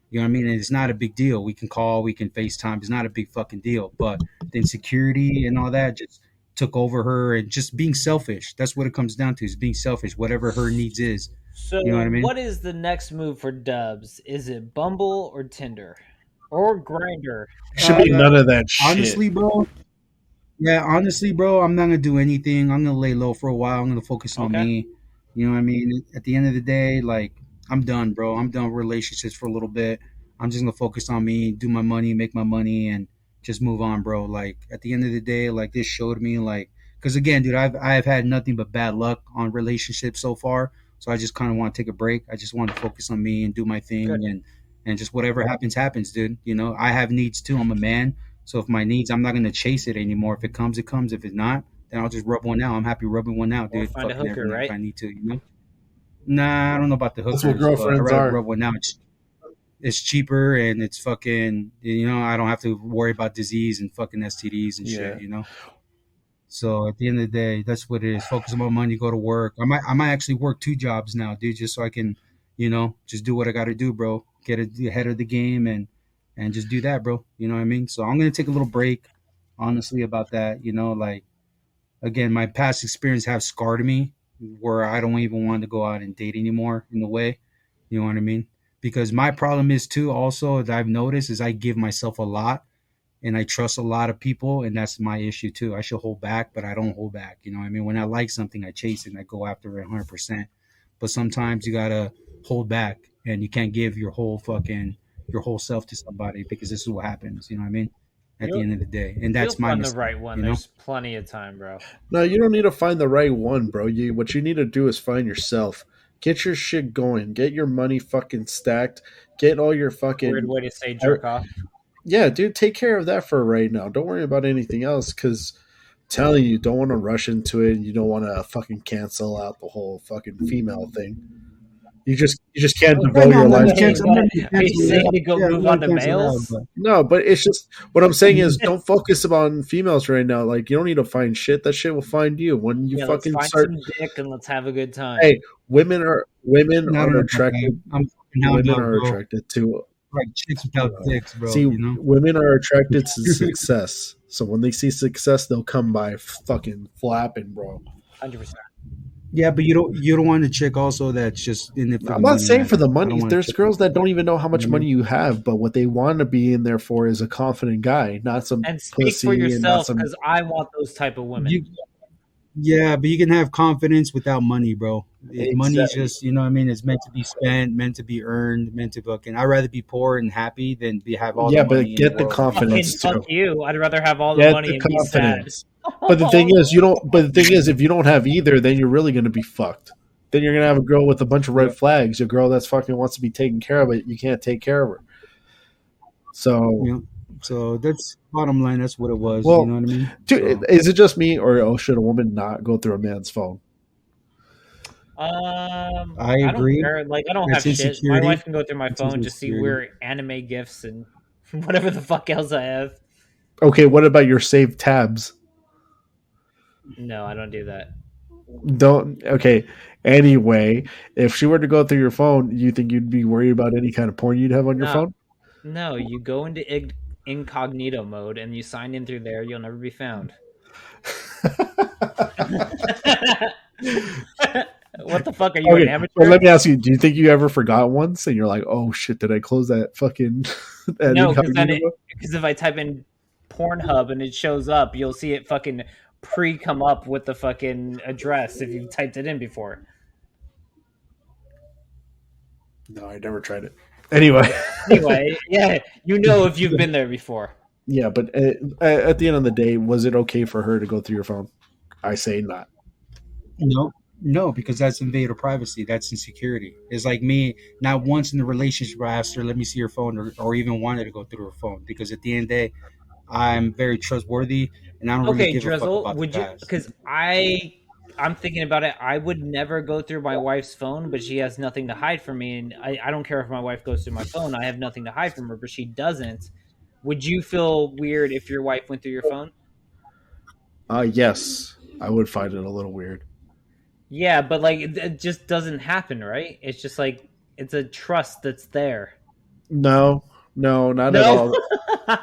Speaker 1: you know what I mean? And it's not a big deal. We can call, we can FaceTime. It's not a big fucking deal. But the insecurity and all that just took over her and just being selfish. That's what it comes down to, is being selfish, whatever her needs is.
Speaker 2: So,
Speaker 1: You know what I mean?
Speaker 2: what is the next move for Dubs? Is it Bumble or Tinder or Grinder?
Speaker 3: should
Speaker 1: Uh,
Speaker 3: be none of that shit.
Speaker 1: Honestly, bro, yeah, honestly, bro, I'm not gonna do anything. I'm gonna lay low for a while. I'm gonna focus on
Speaker 2: Okay,
Speaker 1: me. You know what I mean? At the end of the day, like, I'm done, bro. I'm done with relationships for a little bit. I'm just gonna focus on me, do my money, make my money, and just move on, bro. Like, at the end of the day, like, this showed me, like, because again, dude, I've had nothing but bad luck on relationships so far. So I just kind of want to take a break. I just want to focus on me and do my thing,
Speaker 2: good.
Speaker 1: and just whatever happens, happens, dude. I have needs too. I'm a man. So if my needs, I'm not gonna chase it anymore. If it comes, it comes. If it's not, then I'll just rub one out. I'm happy rubbing one out,
Speaker 2: Or
Speaker 1: dude.
Speaker 2: find a
Speaker 1: Fucking
Speaker 2: hooker,
Speaker 1: every night if
Speaker 2: right?
Speaker 1: I need to. Nah, I don't know about the
Speaker 3: That's what
Speaker 1: hookers, but I'd
Speaker 3: girlfriends
Speaker 1: rather
Speaker 3: are.
Speaker 1: rub one out. It's cheaper and it's fucking. I don't have to worry about disease and fucking STDs and shit.
Speaker 3: Yeah.
Speaker 1: So at the end of the day, that's what it is. Focus on my money, go to work. I might actually work two jobs now, dude, just so I can, just do what I got to do, bro. Get ahead of the game and just do that, bro. You know what I mean? So I'm gonna take a little break, honestly, about that. Like, again, my past experience have scarred me, where I don't even want to go out and date anymore. In a way, you know what I mean? Because my problem is too. Also, that I've noticed is I give myself a lot and I trust a lot of people, and that's my issue too. I should hold back, but I don't hold back. You know what I mean? When I like something, I chase it and I go after it 100%. But sometimes you gotta hold back, and you can't give your whole self to somebody, because this is what happens. You know what I mean? at the end of the day, and
Speaker 2: You'll
Speaker 1: that's my
Speaker 2: find the
Speaker 1: mistake.
Speaker 2: right one.
Speaker 1: You know,
Speaker 2: There's plenty of time, bro.
Speaker 3: No, you don't need to find the right one, bro. What you need to do is find yourself. Get your shit going. Get your money fucking stacked. Get all your
Speaker 2: Weird
Speaker 3: fucking
Speaker 2: way to say jerk off.
Speaker 3: yeah, dude. Take care of that for right now. Don't worry about anything else, because telling you, don't want to rush into it. And you don't want to fucking cancel out the whole fucking female thing. You just can't
Speaker 2: Oh,
Speaker 1: right
Speaker 3: devote
Speaker 1: now
Speaker 3: your
Speaker 1: I'm not
Speaker 3: life
Speaker 1: gonna
Speaker 3: to it.
Speaker 1: cancel. I'm not gonna
Speaker 2: Are you
Speaker 1: cancel it
Speaker 2: saying
Speaker 1: out.
Speaker 2: to go
Speaker 1: Yeah, I'm
Speaker 2: move
Speaker 1: not
Speaker 2: on
Speaker 1: gonna
Speaker 2: to
Speaker 1: cancel it out,
Speaker 2: males?
Speaker 1: but
Speaker 3: No, but it's just what I'm saying is don't focus on females right now. Like you don't need to find shit. That shit will find you when you
Speaker 2: Yeah, let's
Speaker 3: fucking
Speaker 2: find
Speaker 3: start.
Speaker 2: some dick and let's have a good time.
Speaker 3: Hey, women
Speaker 1: I
Speaker 3: are
Speaker 1: don't know about that.
Speaker 3: attracted.
Speaker 1: I'm fucking hound
Speaker 3: Women
Speaker 1: dog,
Speaker 3: are
Speaker 1: bro.
Speaker 3: attracted to.
Speaker 1: Like chicks without dicks, bro.
Speaker 3: See,
Speaker 1: You know.
Speaker 3: women are attracted to success. So when they see success, they'll come by fucking flapping, bro.
Speaker 2: 100%.
Speaker 1: Yeah, but you don't want a chick also that's just in it for the
Speaker 3: I'm not
Speaker 1: money
Speaker 3: saying for
Speaker 1: either.
Speaker 3: the
Speaker 1: I
Speaker 3: money.
Speaker 1: don't want a
Speaker 3: There's
Speaker 1: chick.
Speaker 3: girls that don't even know how
Speaker 1: You know
Speaker 3: much
Speaker 1: what I
Speaker 3: money
Speaker 1: mean?
Speaker 3: you have, but what they want to be in there for is a confident guy, not some
Speaker 2: And speak for
Speaker 3: pussy and not
Speaker 2: yourself,
Speaker 3: some.
Speaker 2: because I want those type of women.
Speaker 1: Yeah, but you can have confidence without money, bro. Money's
Speaker 3: Exactly.
Speaker 1: just, you know what I mean? It's meant to be spent, meant to be earned, meant to fucking. I'd rather be poor and happy than have all the
Speaker 3: Yeah, but
Speaker 1: money in the
Speaker 3: get the
Speaker 1: world and be
Speaker 2: Fucking
Speaker 3: confidence
Speaker 1: broke.
Speaker 2: fuck
Speaker 3: too.
Speaker 2: you. I'd rather have all the
Speaker 3: Get
Speaker 2: money
Speaker 3: the
Speaker 2: and be sad.
Speaker 3: confidence. But the thing is, you don't. But the thing is, if you don't have either, then you're really going to be fucked. Then you're going to have a girl with a bunch of red
Speaker 1: Yeah,
Speaker 3: flags. A girl that's fucking wants to be taken care of, but you can't take care of her. So,
Speaker 1: you know. So that's bottom line. That's what it was. You know
Speaker 3: well,
Speaker 1: what I mean?
Speaker 3: dude,
Speaker 1: So
Speaker 3: is it just me, or should a woman not go through a man's phone?
Speaker 1: I
Speaker 2: I don't
Speaker 1: agree.
Speaker 2: care. Like, I don't have
Speaker 1: It's
Speaker 2: shit. My
Speaker 1: insecurity.
Speaker 2: wife can go through my
Speaker 1: It's
Speaker 2: phone, just see
Speaker 1: insecurity.
Speaker 2: weird anime gifs and whatever the fuck else I have.
Speaker 3: Okay, what about your saved tabs?
Speaker 2: No, I don't do that.
Speaker 3: Don't. Okay. Anyway, if she were to go through your phone, you think you'd be worried about any kind of porn you'd have on your
Speaker 2: No,
Speaker 3: phone?
Speaker 2: no. You go into incognito mode and you sign in through there. You'll never be found. What the fuck? Are you an
Speaker 3: Okay, well,
Speaker 2: amateur?
Speaker 3: let me ask you: do you think you ever forgot once, and you're like, "Oh shit, did I close that fucking that
Speaker 2: No, because
Speaker 3: incognito mode?"
Speaker 2: if I type in Pornhub and it shows up, you'll see it fucking come up with the fucking address if you've typed it in before.
Speaker 3: No, I never tried it. Anyway,
Speaker 2: Anyway, yeah, you know if you've been there before.
Speaker 3: yeah, but at the end of the day, was it okay for her to go through your phone? I say not.
Speaker 1: No, no, because that's invader privacy. That's insecurity. It's like me. Not once in the relationship I asked her, "Let me see your phone," or even wanted to go through her phone. Because at the end of the day, I'm very trustworthy, and I don't really
Speaker 2: Okay,
Speaker 1: give a fuck
Speaker 2: Drizzle,
Speaker 1: about the
Speaker 2: would you?
Speaker 1: past.
Speaker 2: Because I'm thinking about it. I would never go through my wife's phone, but she has nothing to hide from me, and I don't care if my wife goes through my phone. I have nothing to hide from her, but she doesn't. Would you feel weird if your wife went through your phone?
Speaker 3: Yes, I would find it a little weird.
Speaker 2: Yeah, but like it just doesn't happen, right? It's just like it's a trust that's there.
Speaker 3: No, not at
Speaker 2: No.
Speaker 3: all.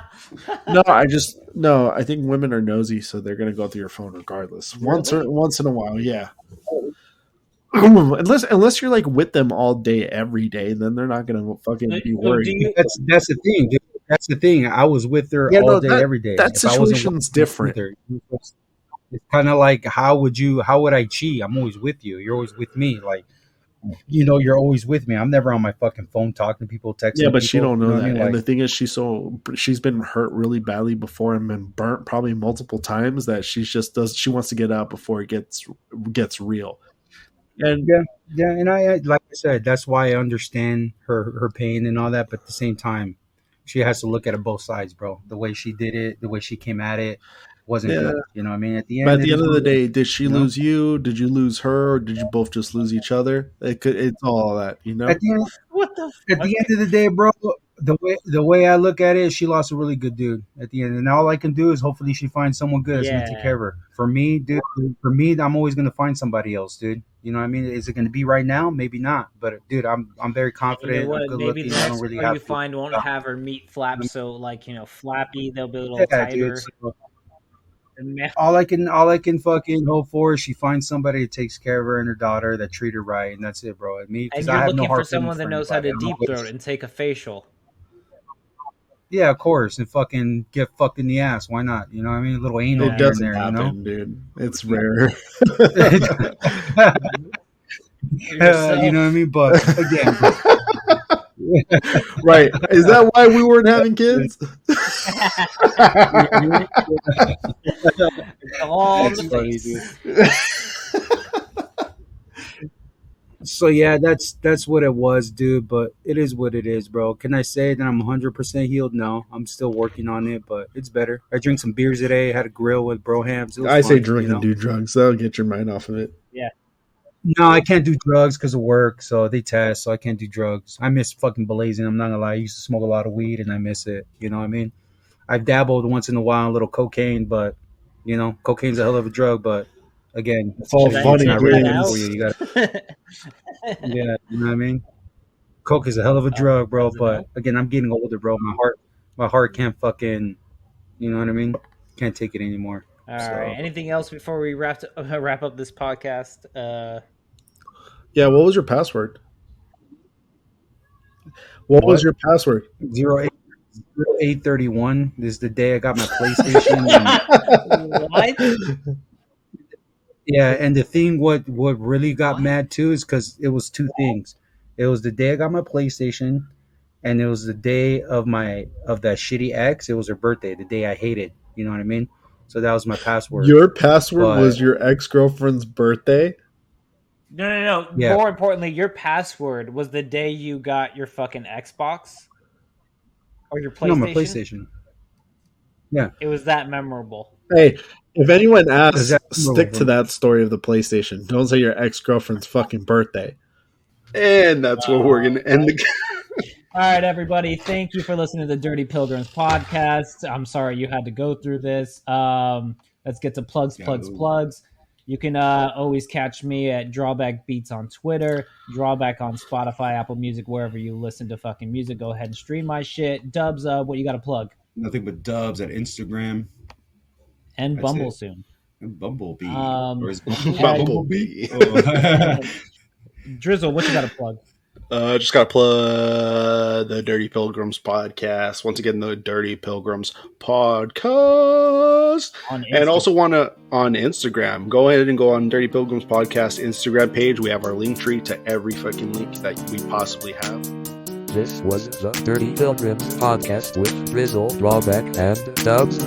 Speaker 3: No, I think women are nosy, so they're gonna go through your phone regardless.
Speaker 2: Really?
Speaker 3: Once in a while, yeah. unless you're like with them all day, every day, then they're not gonna fucking be
Speaker 2: So do
Speaker 3: worried.
Speaker 2: you?
Speaker 1: That's the thing. Dude. That's the thing. I was with her
Speaker 3: Yeah,
Speaker 1: all
Speaker 3: no,
Speaker 1: day, every day.
Speaker 3: that
Speaker 1: If I wasn't
Speaker 3: situation's
Speaker 1: with
Speaker 3: different.
Speaker 1: her, it's kind of like how would I cheat? I'm always with you. You're always with me. Like you're always with me. I'm never on my fucking phone talking to people,
Speaker 3: Yeah,
Speaker 1: texting
Speaker 3: but she
Speaker 1: people.
Speaker 3: don't
Speaker 1: You
Speaker 3: know
Speaker 1: know what I
Speaker 3: that.
Speaker 1: mean?
Speaker 3: And
Speaker 1: Like
Speaker 3: the thing is, she's been hurt really badly before and been burnt probably multiple times. That she wants to get out before it gets real. And
Speaker 1: yeah, and I like I said, that's why I understand her pain and all that. But at the same time, she has to look at it both sides, bro. The way she did it, the way she came at it, wasn't
Speaker 3: yeah,
Speaker 1: good. You know what I mean? At the
Speaker 3: but at
Speaker 1: end, it
Speaker 3: the end
Speaker 1: is
Speaker 3: of
Speaker 1: what
Speaker 3: the
Speaker 1: it is.
Speaker 3: day, did she
Speaker 1: You know?
Speaker 3: lose you? Did you lose her? Or did you both just lose each other? It's all that, you know.
Speaker 1: At the end,
Speaker 2: What the
Speaker 1: at
Speaker 2: fuck?
Speaker 1: the end of the day, bro, the way I look at it, she lost a really good dude at the end, and all I can do is hopefully she finds someone good that's gonna take care
Speaker 2: Yeah.
Speaker 1: of her. For me, dude, for me, I'm always gonna find somebody else, dude. You know what I mean? Is it gonna be right now? Maybe not, but dude, I'm very
Speaker 2: And you know
Speaker 1: confident. I'm
Speaker 2: what?
Speaker 1: good
Speaker 2: Maybe
Speaker 1: looking.
Speaker 2: the
Speaker 1: I don't
Speaker 2: next
Speaker 1: really
Speaker 2: girl you
Speaker 1: have to.
Speaker 2: find won't have her meat flap so like flappy. They'll be a little
Speaker 1: Yeah, dude.
Speaker 2: tighter.
Speaker 1: So
Speaker 2: And man,
Speaker 1: all I can fucking hope for is she finds somebody that takes care of her and her daughter, that treat her right, and that's it, bro. Me, because
Speaker 2: and
Speaker 1: I
Speaker 2: you're
Speaker 1: have no
Speaker 2: looking for
Speaker 1: hard feelings
Speaker 2: someone that
Speaker 1: for
Speaker 2: knows how
Speaker 1: anybody.
Speaker 2: to
Speaker 1: I'm
Speaker 2: deep throat
Speaker 1: always,
Speaker 2: and take a facial.
Speaker 1: yeah, of course, and fucking get fucked in the ass. Why not? You know what I mean? A little anal
Speaker 3: It
Speaker 2: Yeah.
Speaker 1: here and
Speaker 3: doesn't
Speaker 1: there. You know.
Speaker 3: happen, dude. It's rare.
Speaker 2: Yourself.
Speaker 1: You know what I mean? But again, bro,
Speaker 3: Right. Is that why we weren't having kids?
Speaker 2: All
Speaker 1: That's
Speaker 2: the
Speaker 1: funny, dude.
Speaker 2: face.
Speaker 1: So yeah, that's what it was, dude. But it is what it is, bro. Can I say that I'm 100% healed? No, I'm still working on it, but it's better. I drank some beers today. Had a grill with bro hams. It was
Speaker 3: I say
Speaker 1: fun,
Speaker 3: drink and do drugs. That'll get your mind off of it.
Speaker 2: Yeah.
Speaker 1: No, I can't do drugs because of work. So they test, so I can't do drugs. I miss fucking blazing. I'm not gonna lie. I used to smoke a lot of weed, and I miss it. You know what I mean? I've dabbled once in a while in a little cocaine, but cocaine's a hell of a drug. But again,
Speaker 3: It's all
Speaker 2: That,
Speaker 1: it's
Speaker 3: fun and
Speaker 1: not
Speaker 2: take
Speaker 1: really
Speaker 2: that
Speaker 1: good
Speaker 2: out.
Speaker 1: for you. You got yeah, you know what I mean? Coke is a hell of a drug, bro.
Speaker 2: Does it
Speaker 1: But
Speaker 2: now?
Speaker 1: again, I'm getting older, bro. My heart can't fucking, you know what I mean? Can't take it anymore.
Speaker 2: All right.
Speaker 1: So
Speaker 2: Anything else before we wrap up this podcast?
Speaker 3: Yeah, what was your password? What was
Speaker 1: what?
Speaker 3: your password?
Speaker 1: 0831 is the day I got my PlayStation, and
Speaker 2: What?
Speaker 1: yeah, and the thing what really got mad too is because it was two things. It was the day I got my PlayStation, and it was the day of that shitty ex. It was her birthday, the day I hated. You know what I mean? So that was my password.
Speaker 3: Your password
Speaker 1: But
Speaker 3: was your ex-girlfriend's birthday?
Speaker 2: No.
Speaker 1: yeah,
Speaker 2: More importantly, your password was the day you got your fucking Xbox or your
Speaker 1: no, my
Speaker 2: PlayStation.
Speaker 1: PlayStation. Yeah,
Speaker 2: It was that memorable.
Speaker 3: Hey, if anyone
Speaker 1: is
Speaker 3: asks,
Speaker 1: that
Speaker 3: stick to that story of the PlayStation. Don't say your ex-girlfriend's fucking birthday. And that's where we're going to end the...
Speaker 2: All right, everybody. Thank you for listening to the Dirty Pilgrims podcast. I'm sorry you had to go through this. Let's get to plugs. You can always catch me at Drawback Beats on Twitter, Drawback on Spotify, Apple Music, wherever you listen to fucking music. Go ahead and stream my shit. Dubs, what you got to plug?
Speaker 4: Nothing but dubs at Instagram.
Speaker 2: And
Speaker 4: That's
Speaker 2: Bumble
Speaker 4: it.
Speaker 2: soon.
Speaker 4: And Bumblebee.
Speaker 2: Or
Speaker 4: is
Speaker 3: Bumblebee.
Speaker 4: Oh.
Speaker 2: Drizzle, what you got to plug?
Speaker 3: Just got to plug the Dirty Pilgrims podcast. Once again, the Dirty Pilgrims podcast. And also want to, on Instagram, go ahead and go on Dirty Pilgrims podcast Instagram page. We have our link tree to every fucking link that we possibly have.
Speaker 5: This was the Dirty Pilgrims podcast with Drizzle, Drawback, and Dubs.